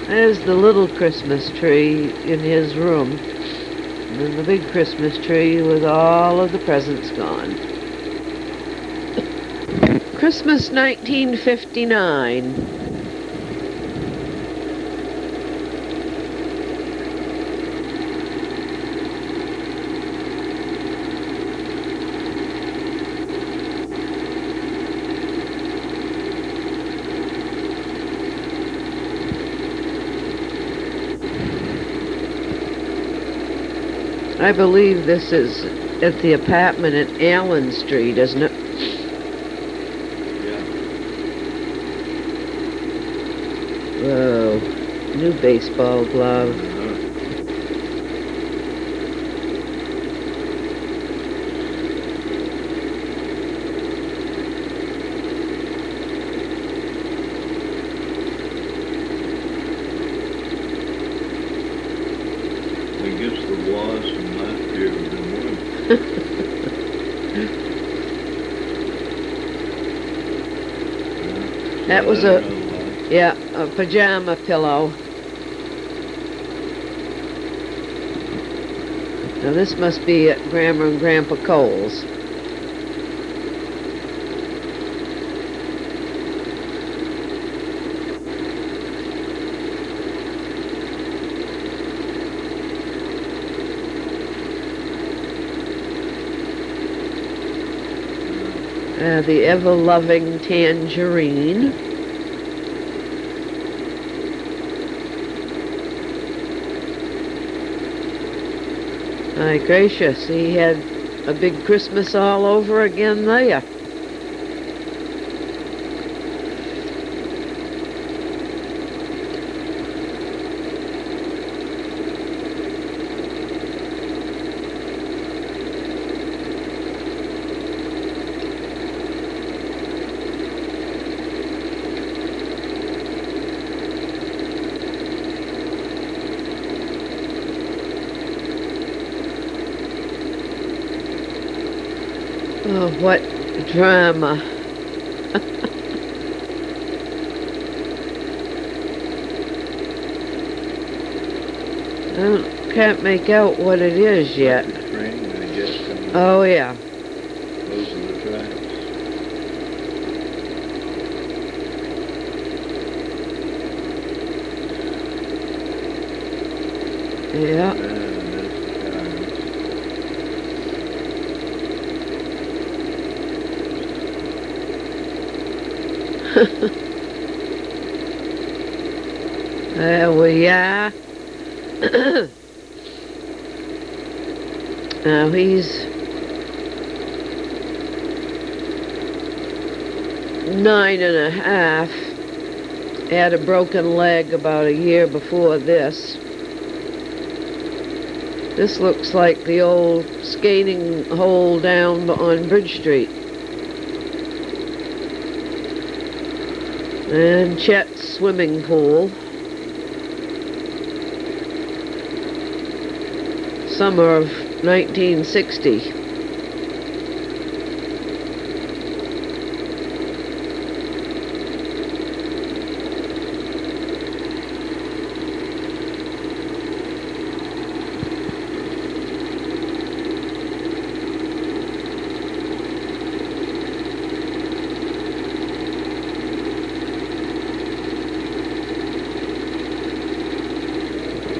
There's the little Christmas tree in his room. And then the big Christmas tree with all of the presents gone. Christmas 1959. I believe this is at the apartment at Allen Street, isn't it? Yeah. Whoa, new baseball glove. I guess the laws from last year have been won. That was yeah, a pajama pillow. Now this must be at Grandma and Grandpa Cole's. The ever-loving tangerine. My gracious, he had a big Christmas all over again there. Oh, what drama. Can't make out what it is yet. Train, I guess. Oh, yeah. Those are the tracks. Yeah. And that's the cars. There we are. Now he's 9.5. had a broken leg about a year before this. This looks like the old skating hole down on Bridge Street. And Chet's swimming pool. Summer of 1960.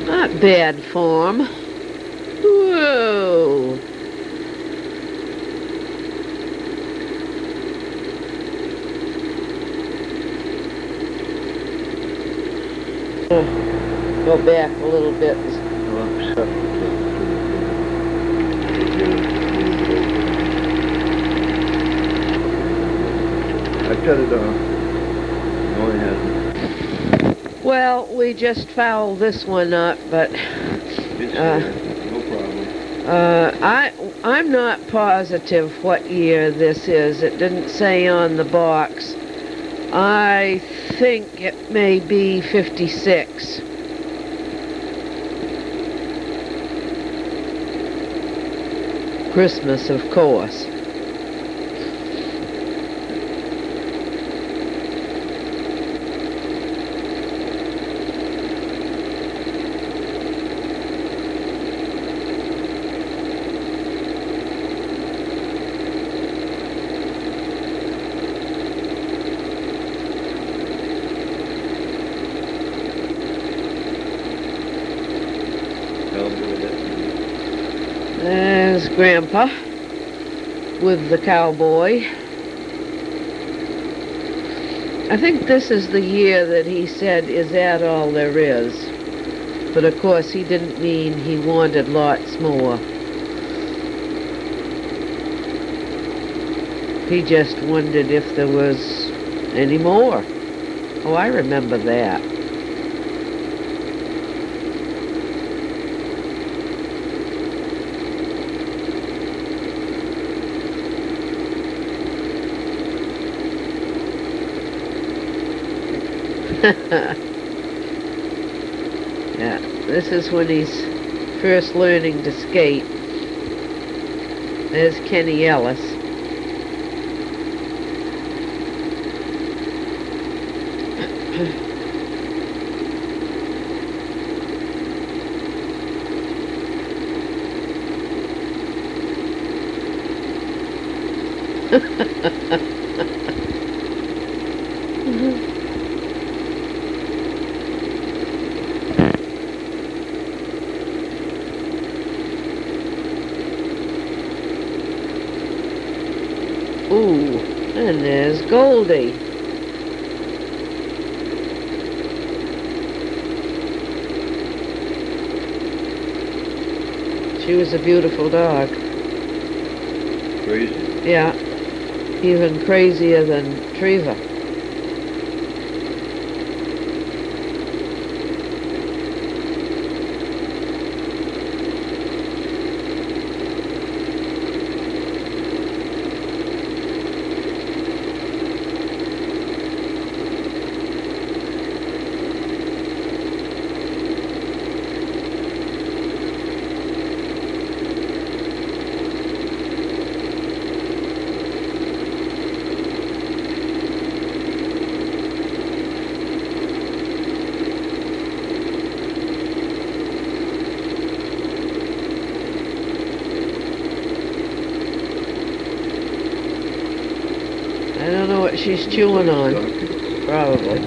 Not bad form. Whoa! Go back a little bit. I cut it off. No, it hasn't. Well, we just fouled this one up, but It's there. No problem. I'm not positive what year this is. It didn't say on the box. I think it may be 56. Christmas, of course. There's Grandpa with the cowboy. I think this is the year that he said, "Is that all there is?" But of course he didn't mean he wanted lots more. He just wondered if there was any more. Oh, I remember that. Yeah, this is when he's first learning to skate. There's Kenny Ellis. Ooh, and there's Goldie. She was a beautiful dog. Crazy. Yeah, even crazier than Treva. I don't know what she's chewing on. Probably.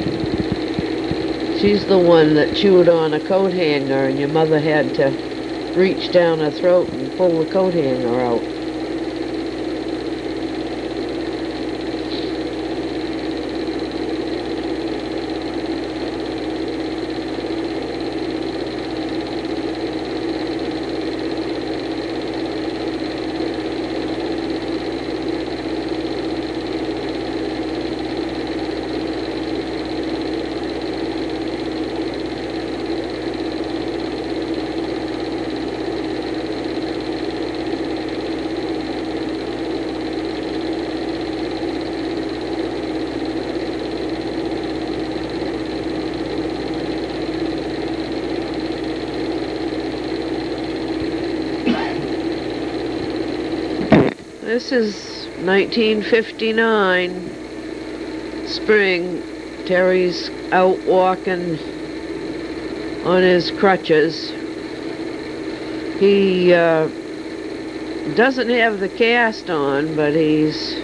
She's the one that chewed on a coat hanger and your mother had to reach down her throat and pull the coat hanger out. This is 1959, spring. Terry's out walking on his crutches. He doesn't have the cast on, but he's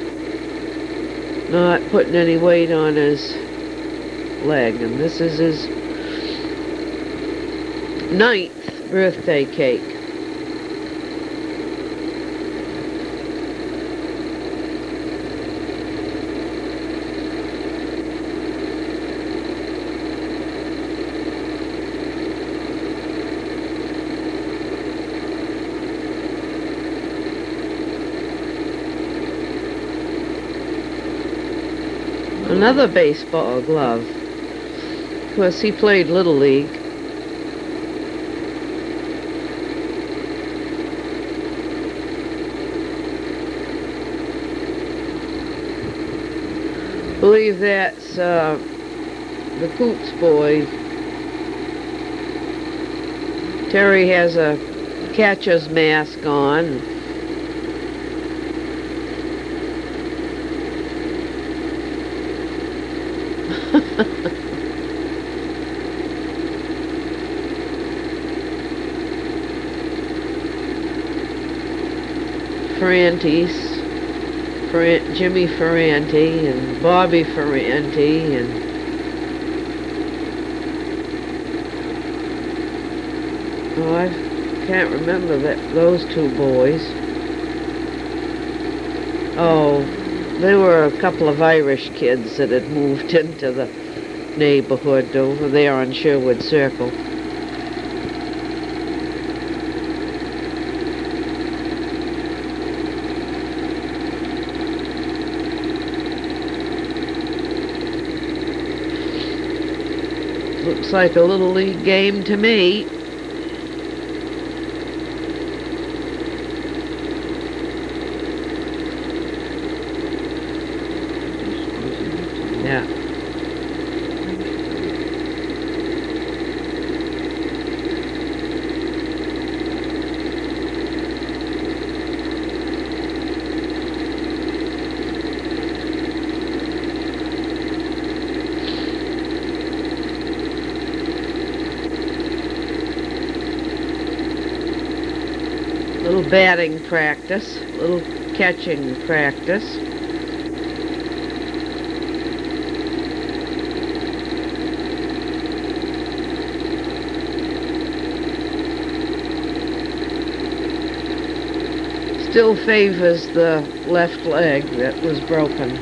not putting any weight on his leg. And this is his 9th birthday cake. Another baseball glove. Of course, he played Little League. I believe that's the Coots boy. Terry has a catcher's mask on. Ferrantes, Jimmy Ferrante and Bobby Ferrante, and oh, I can't remember those two boys. Oh, they were a couple of Irish kids that had moved into the neighborhood over there on Sherwood Circle. Looks like a Little League game to me. Yeah. Little batting practice, little catching practice. Still favors the left leg that was broken.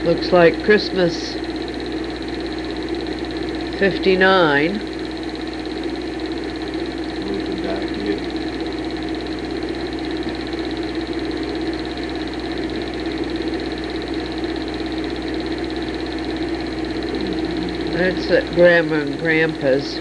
Looks like Christmas 59. That's at Grandma and Grandpa's.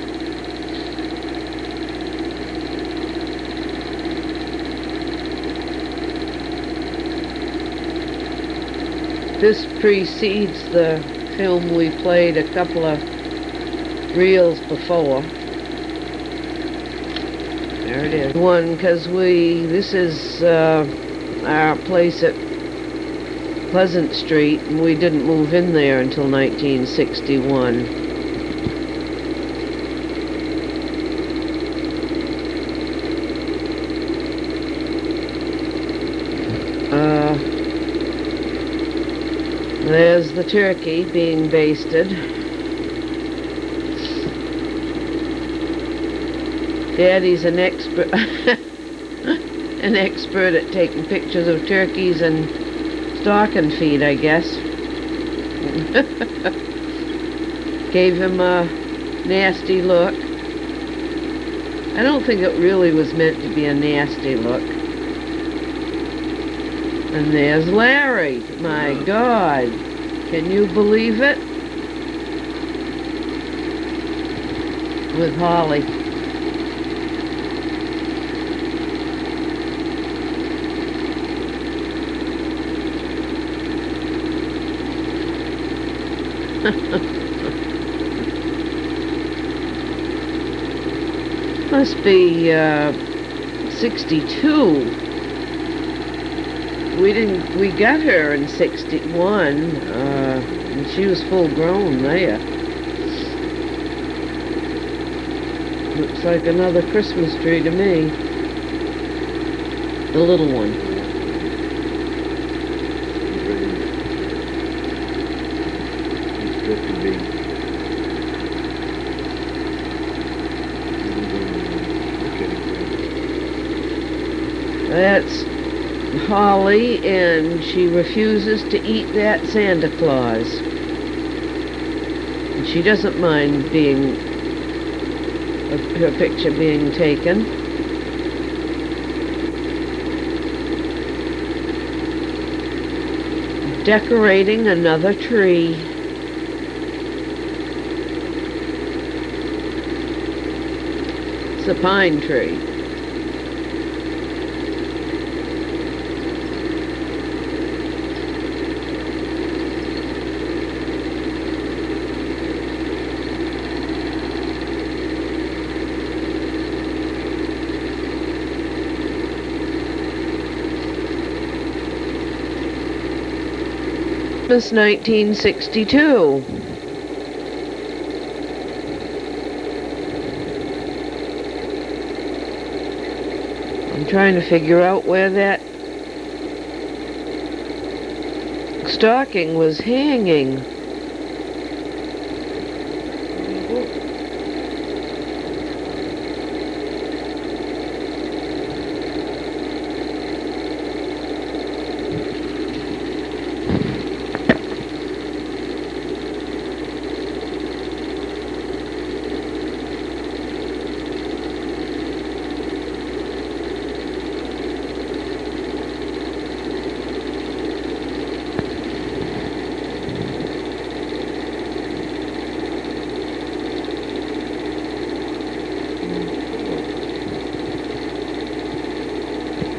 This precedes the film we played a couple of reels before. There it is. One, because this is our place at Pleasant Street, and we didn't move in there until 1961. There's the turkey being basted. Daddy's an expert an expert at taking pictures of turkeys and stocking feet, I guess. Gave him a nasty look. I don't think it really was meant to be a nasty look. And there's Larry. My God. Can you believe it? With Holly. Must be 62. We got her in 61, and she was full grown there. Looks like another Christmas tree to me. The little one. He's supposed to be. That's Holly, and she refuses to eat that Santa Claus. And she doesn't mind being her picture being taken. Decorating another tree. It's a pine tree. Christmas 1962. I'm trying to figure out where that stocking was hanging.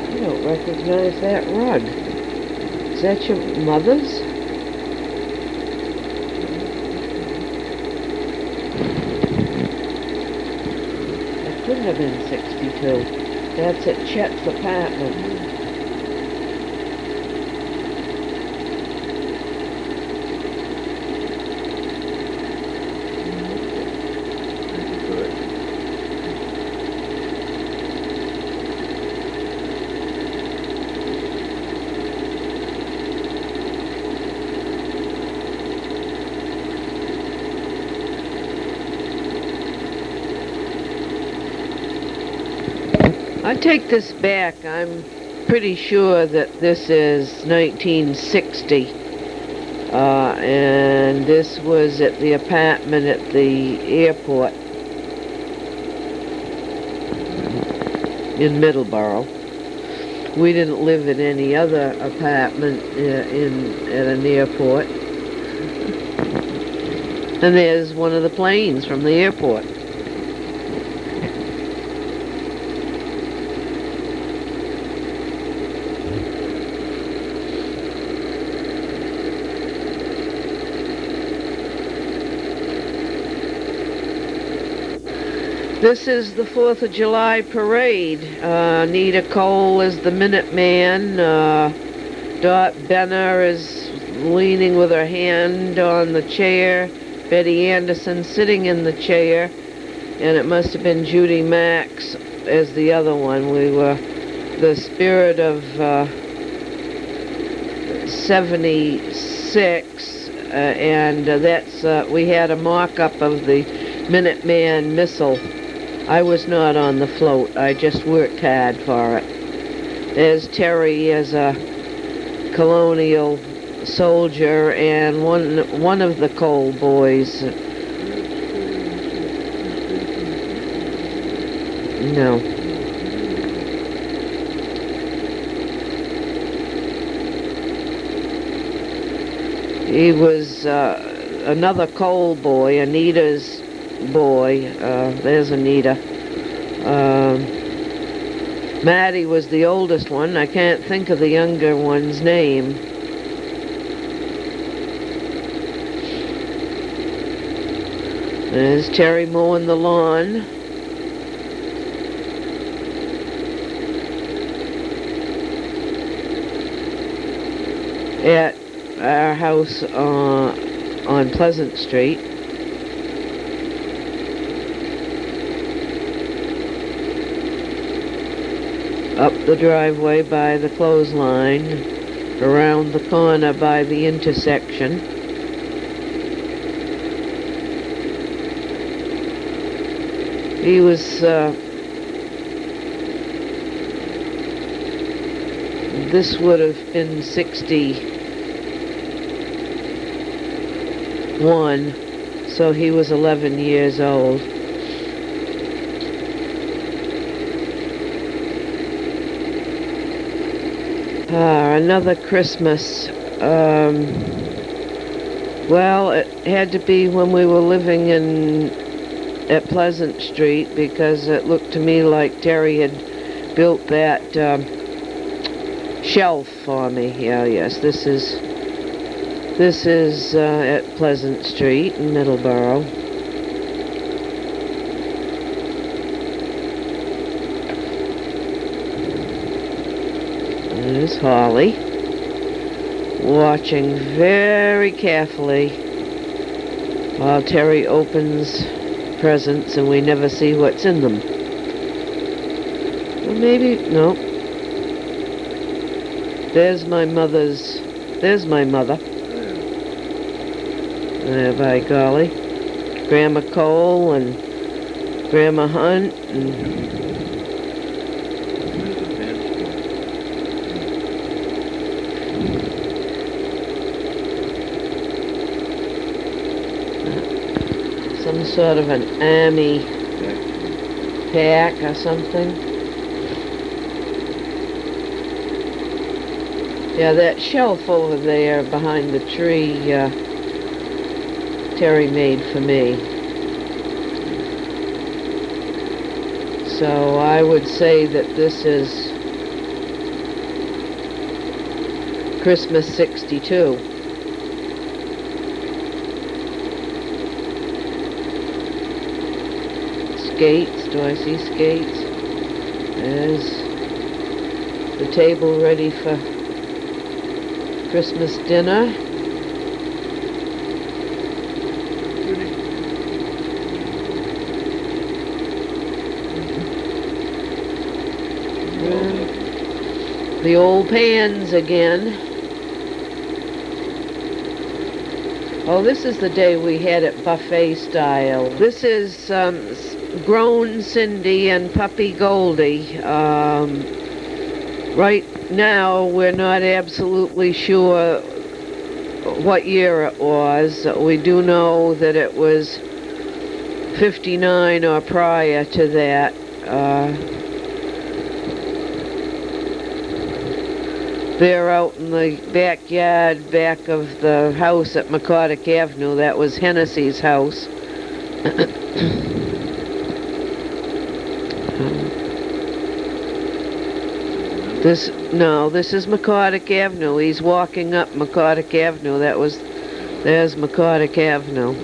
I don't recognize that rug. Is that your mother's? It couldn't have been 62. That's at Chet's apartment. I take this back. I'm pretty sure that this is 1960. And this was at the apartment at the airport in Middleborough. We didn't live in any other apartment at an airport. And there's one of the planes from the airport. This is the 4th of July parade. Nita Cole is the Minuteman. Dot Benner is leaning with her hand on the chair. Betty Anderson sitting in the chair. And it must have been Judy Max as the other one. We were the spirit of 76. And that's we had a mock-up of the Minuteman missile. I was not on the float. I just worked hard for it. There's Terry as a colonial soldier and one of the Cole boys. No. He was another Cole boy, Anita's boy. There's Anita. Maddie was the oldest one. I can't think of the younger one's name. There's Terry mowing the lawn. At our house on Pleasant Street. Up the driveway by the clothesline, around the corner by the intersection. He was, this would have been 61, so he was 11 years old. Another Christmas. Well, it had to be when we were living at Pleasant Street, because it looked to me like Terry had built that shelf for me. Yeah, yes, this is at Pleasant Street in Middleborough. There's Holly, watching very carefully while Terry opens presents and we never see what's in them. Well, maybe, no. There's my mother. By golly. Grandma Cole and Grandma Hunt and some sort of an army pack or something. Yeah, that shelf over there behind the tree, Terry made for me. So I would say that this is Christmas 62. Skates, do I see skates? There's the table ready for Christmas dinner. The old pans again. Oh, this is the day we had it buffet style. This is grown Cindy and puppy Goldie. Right now, we're not absolutely sure what year it was. We do know that it was 59 or prior to that. They're out in the backyard, back of the house at McCordick Avenue. That was Hennessy's house. This is McCordick Avenue. He's walking up McCordick Avenue. There's McCordick Avenue.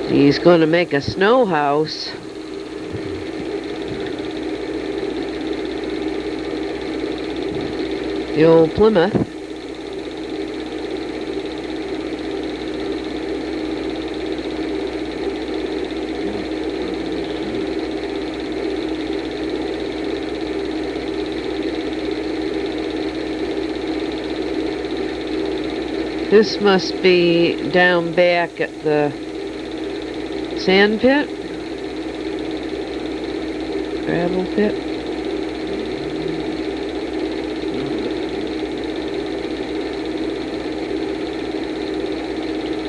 He's going to make a snow house. The old Plymouth. This must be down back at the sand pit? Gravel pit?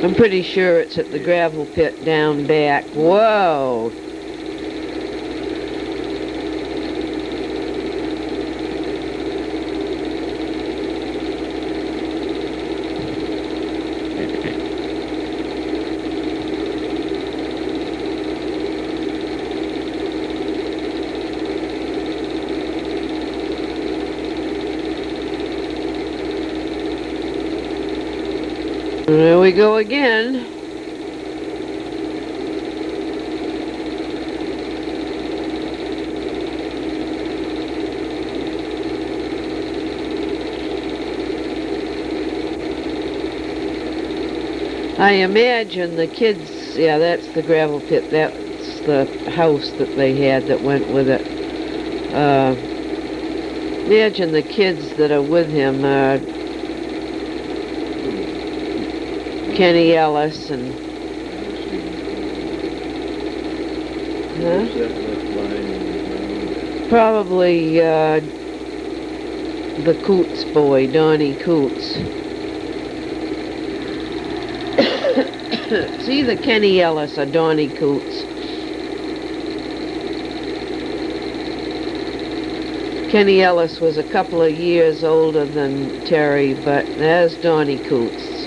I'm pretty sure it's at the gravel pit down back. Whoa! There we go again. I imagine the kids, yeah, that's the gravel pit, that's the house that they had that went with it. Imagine the kids that are with him, Kenny Ellis and... Huh? What's that left lying on the ground? Probably the Coots boy, Donnie Coots. It's either Kenny Ellis or Donnie Coots. Kenny Ellis was a couple of years older than Terry, but there's Donnie Coots.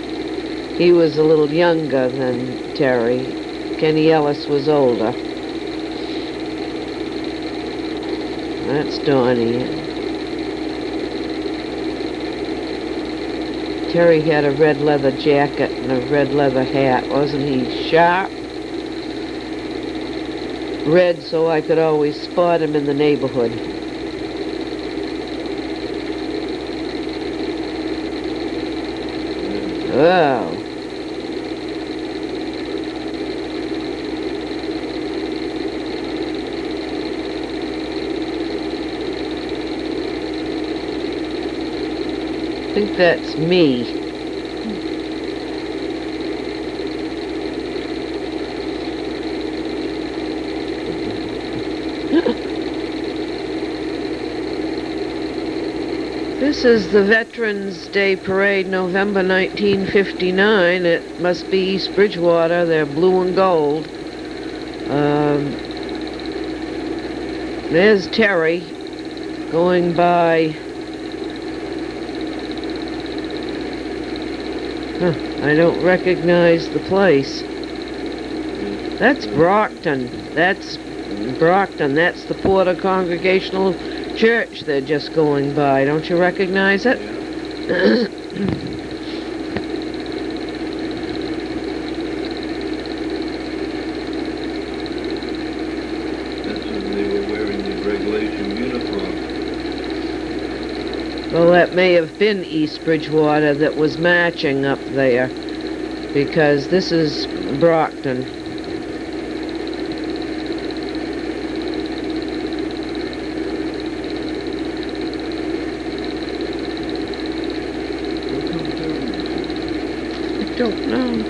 He was a little younger than Terry. Kenny Ellis was older. That's Donnie. Terry had a red leather jacket and a red leather hat. Wasn't he sharp? Red so I could always spot him in the neighborhood. Oh. I think that's me. This is the Veterans Day Parade, November 1959. It must be East Bridgewater. They're blue and gold. There's Terry going by. I don't recognize the place. That's Brockton. That's Brockton. That's the Porter Congregational Church they're just going by. Don't you recognize it? That's when they were wearing the regulation uniform. Well, that may have been East Bridgewater that was marching up there, because this is Brockton. I don't know.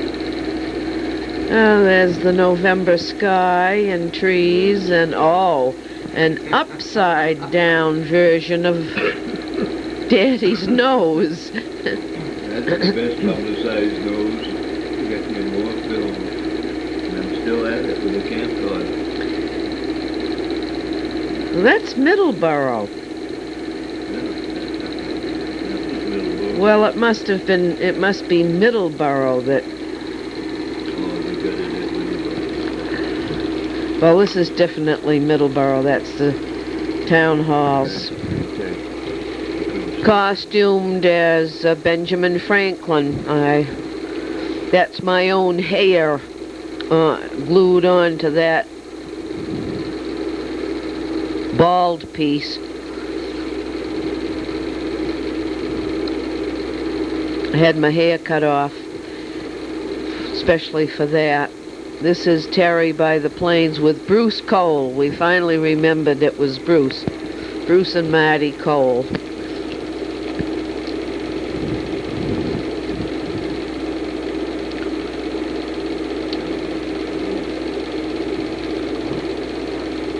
Oh, there's the November sky and trees and, oh, an upside-down version of Daddy's nose. That's the best publicized nose. Get me more film. And I'm still at it with a camcorder. Well, that's Middleborough. That was Middleborough. Well, it must be Middleborough that... Oh, they got it at Middleborough. Well, this is definitely Middleborough. That's the town halls. Okay. Costumed as Benjamin Franklin. That's my own hair glued onto that bald piece. I had my hair cut off, especially for that. This is Terry by the Plains with Bruce Cole. We finally remembered it was Bruce. Bruce and Marty Cole.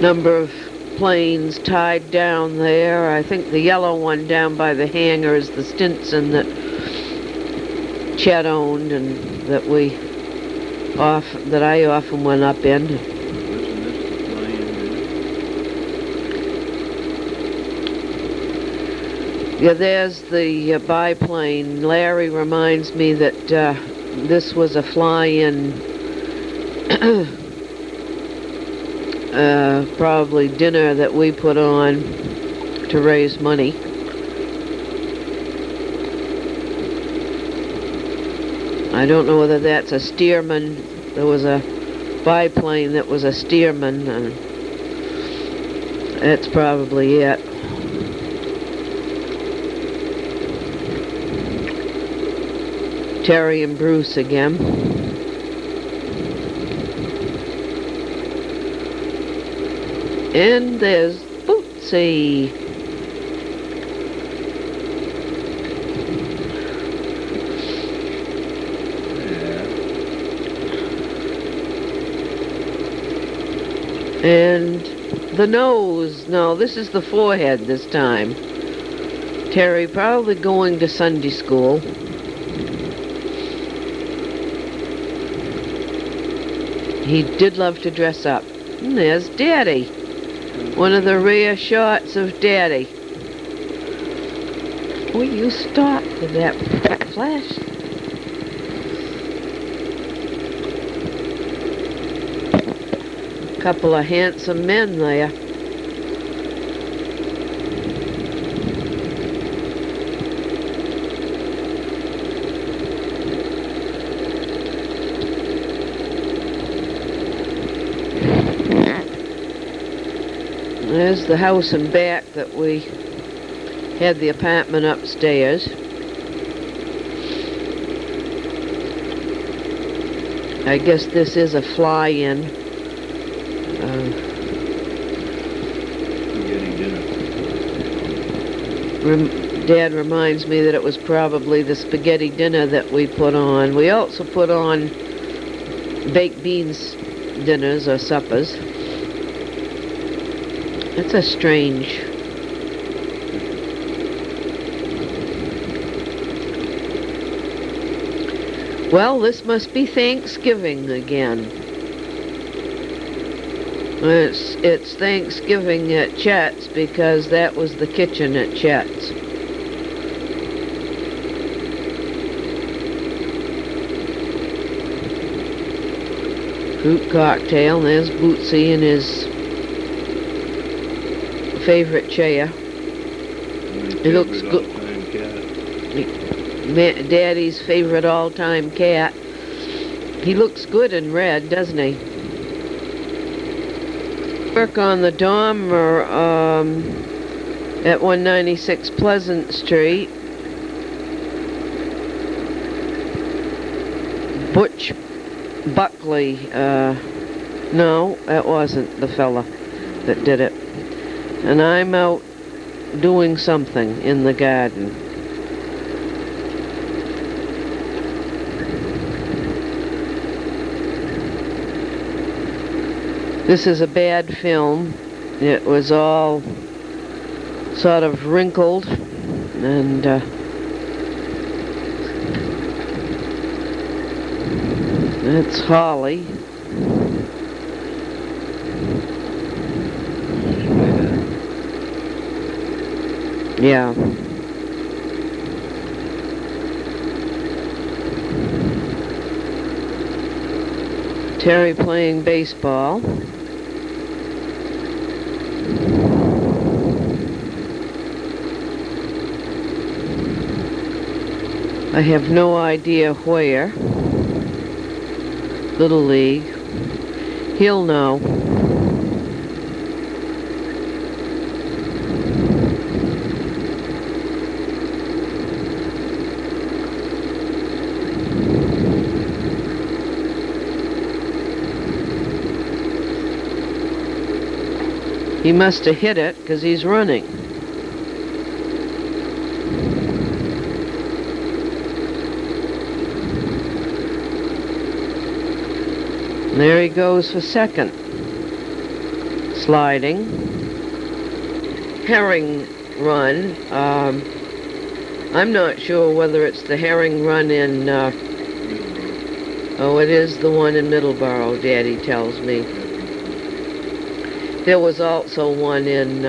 Number of planes tied down there. I think the yellow one down by the hangar is the Stinson that Chet owned and that I often went up in. Wasn't this the flying bit? Yeah, there's the biplane. Larry reminds me that this was a fly-in, probably dinner that we put on to raise money. I don't know whether that's a Stearman. There was a biplane that was a Stearman, and that's probably it. Terry and Bruce again. And there's Bootsy. And the nose. No, this is the forehead this time. Terry probably going to Sunday school. He did love to dress up. And there's Daddy. One of the rare shots of Daddy. Will you stop with that flash? Couple of handsome men there. There's the house and back that we had the apartment upstairs. I guess this is a fly-in. Getting dinner. Dad reminds me that it was probably the spaghetti dinner that we put on. We also put on baked beans dinners or suppers. It's a strange. Well, this must be Thanksgiving again. It's Thanksgiving at Chet's because that was the kitchen at Chet's. Fruit cocktail, and there's Bootsy in his favorite chair. He looks good. Daddy's favorite all-time cat. He looks good in red, doesn't he? Work on the dormer at 196 Pleasant Street. Butch Buckley. No, that wasn't the fella that did it. And I'm out doing something in the garden. This is a bad film. It was all sort of wrinkled, and that's Holly. Yeah. Terry playing baseball. I have no idea where. Little League. He'll know. He must have hit it because he's running. There he goes for second. Sliding. Herring run. I'm not sure whether it's the herring run in... oh, it is the one in Middleborough, Daddy tells me. There was also one in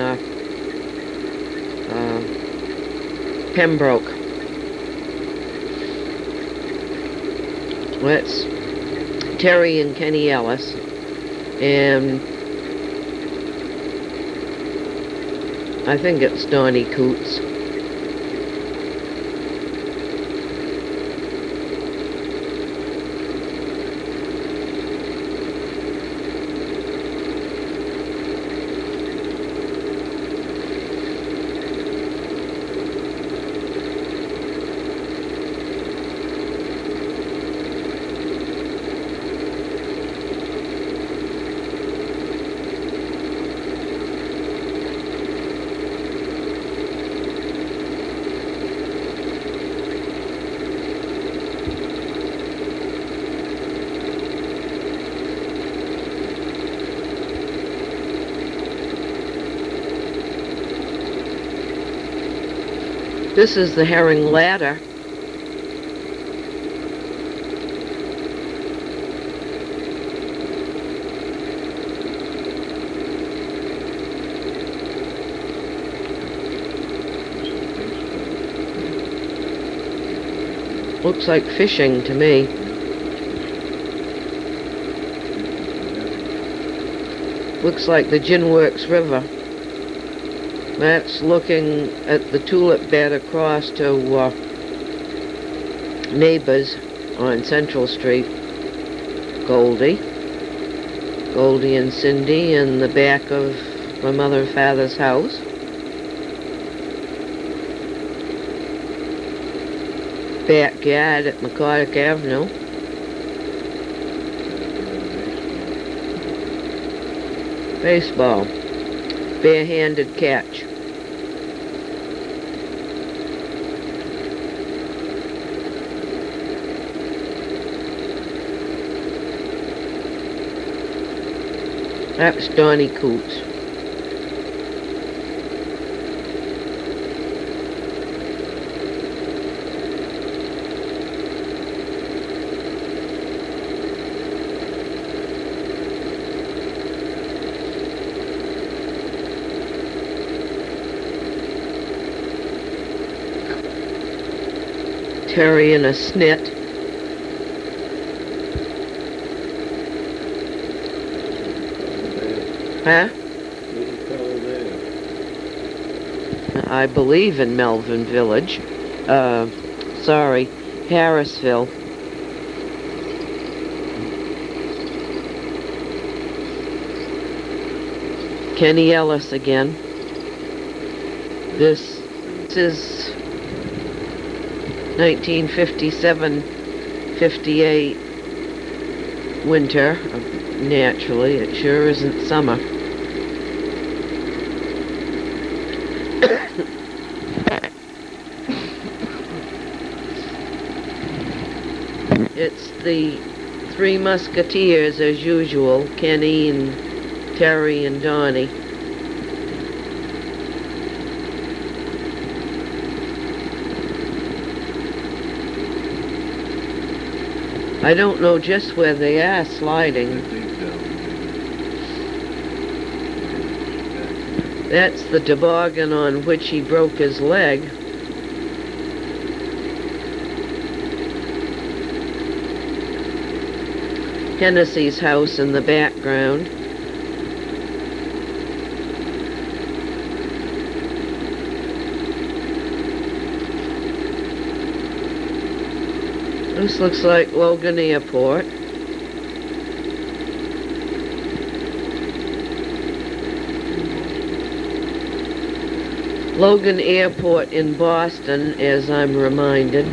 Pembroke. That's Terry and Kenny Ellis, and I think it's Donnie Coots. This is the Herring Ladder. Looks like fishing to me. Looks like the Ginworks River. That's looking at the tulip bed across to Neighbors on Central Street. Goldie and Cindy in the back of my mother and father's house. Backyard at McCormick Avenue. Baseball. Barehanded catch. That's Donnie Coots. Terry in a snit. Huh? I believe in Melvin Village. Sorry, Harrisville. Kenny Ellis again. This is 1957-58 winter. Naturally, it sure isn't summer. It's the Three Musketeers as usual, Kenny and Terry and Donnie. I don't know just where they are sliding. That's the toboggan on which he broke his leg. Hennessy's house in the background. This looks like Logan Airport. Logan Airport in Boston, as I'm reminded.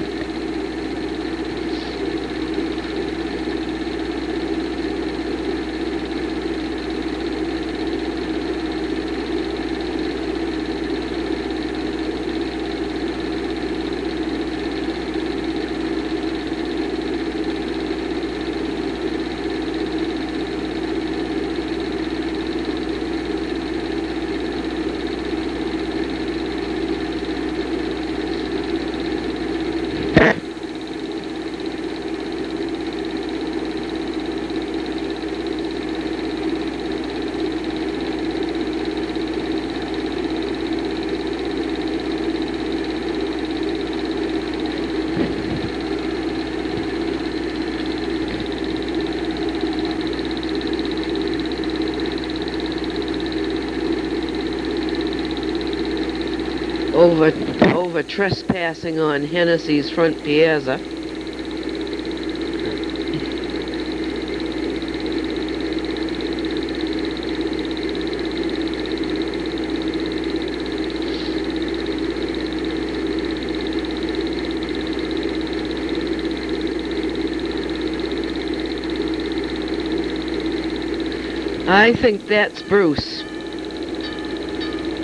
Over trespassing on Hennessy's front piazza. I think that's Bruce.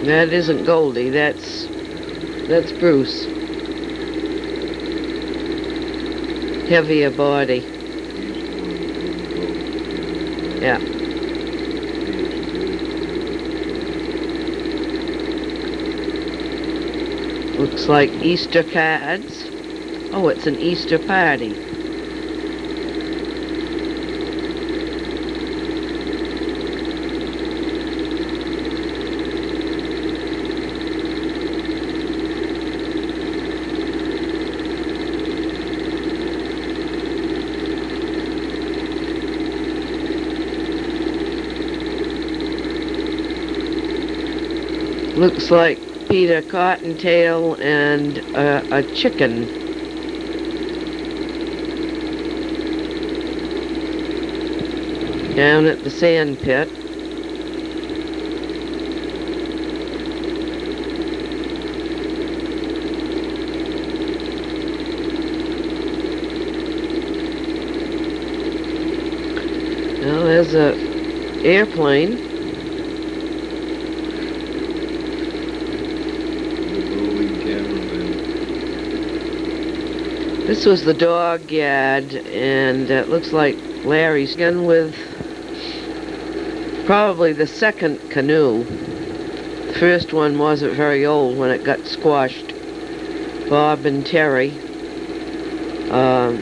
That isn't Goldie, that's Bruce. Heavier body. Yeah. Looks like Easter cards. Oh, it's an Easter party. Looks like Peter Cottontail and a chicken. Down at the sand pit. Now there's a airplane. This was the dog yard, and it looks like Larry's again with probably the second canoe. The first one wasn't very old when it got squashed. Bob and Terry. I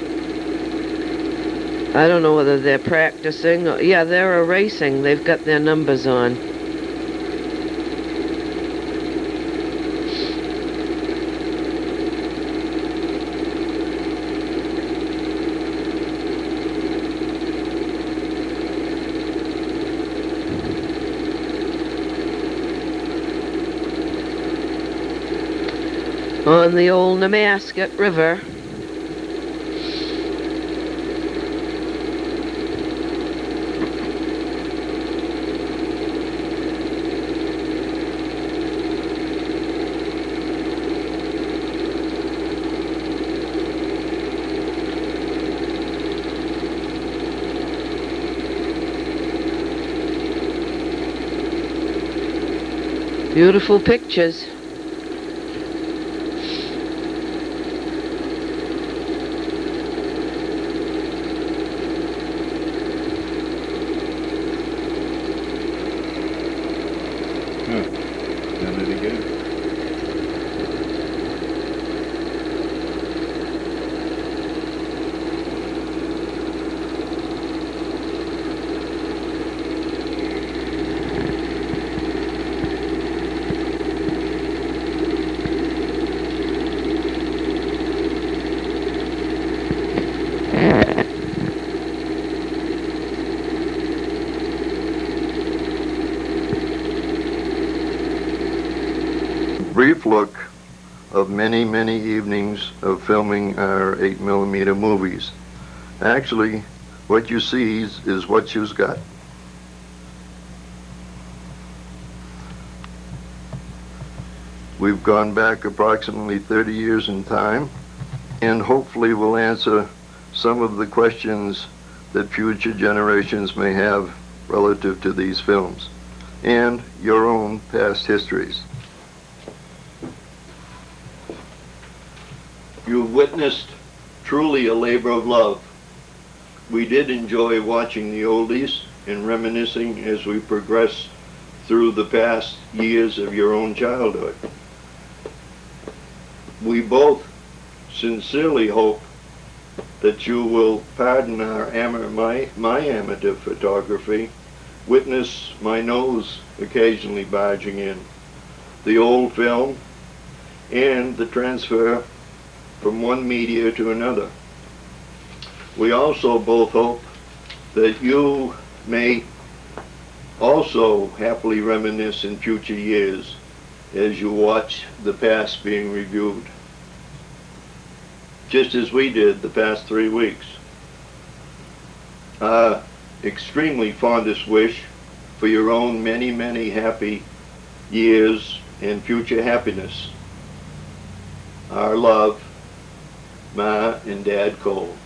don't know whether they're practicing. Yeah, they're racing. They've got their numbers on. On the old Nemasket River. Beautiful pictures. Done it again. Brief look of many, many evenings of filming our 8mm movies. Actually, what you see is what you've got. We've gone back approximately 30 years in time, and hopefully we'll answer some of the questions that future generations may have relative to these films and your own past histories. You've witnessed truly a labor of love. We did enjoy watching the oldies and reminiscing as we progress through the past years of your own childhood. We both sincerely hope that you will pardon my amateur photography, witness my nose occasionally barging in, the old film, and the transfer from one media to another. We also both hope that you may also happily reminisce in future years as you watch the past being reviewed, just as we did the past 3 weeks. Our extremely fondest wish for your own many, many happy years and future happiness. Our love, Ma and Dad Cole.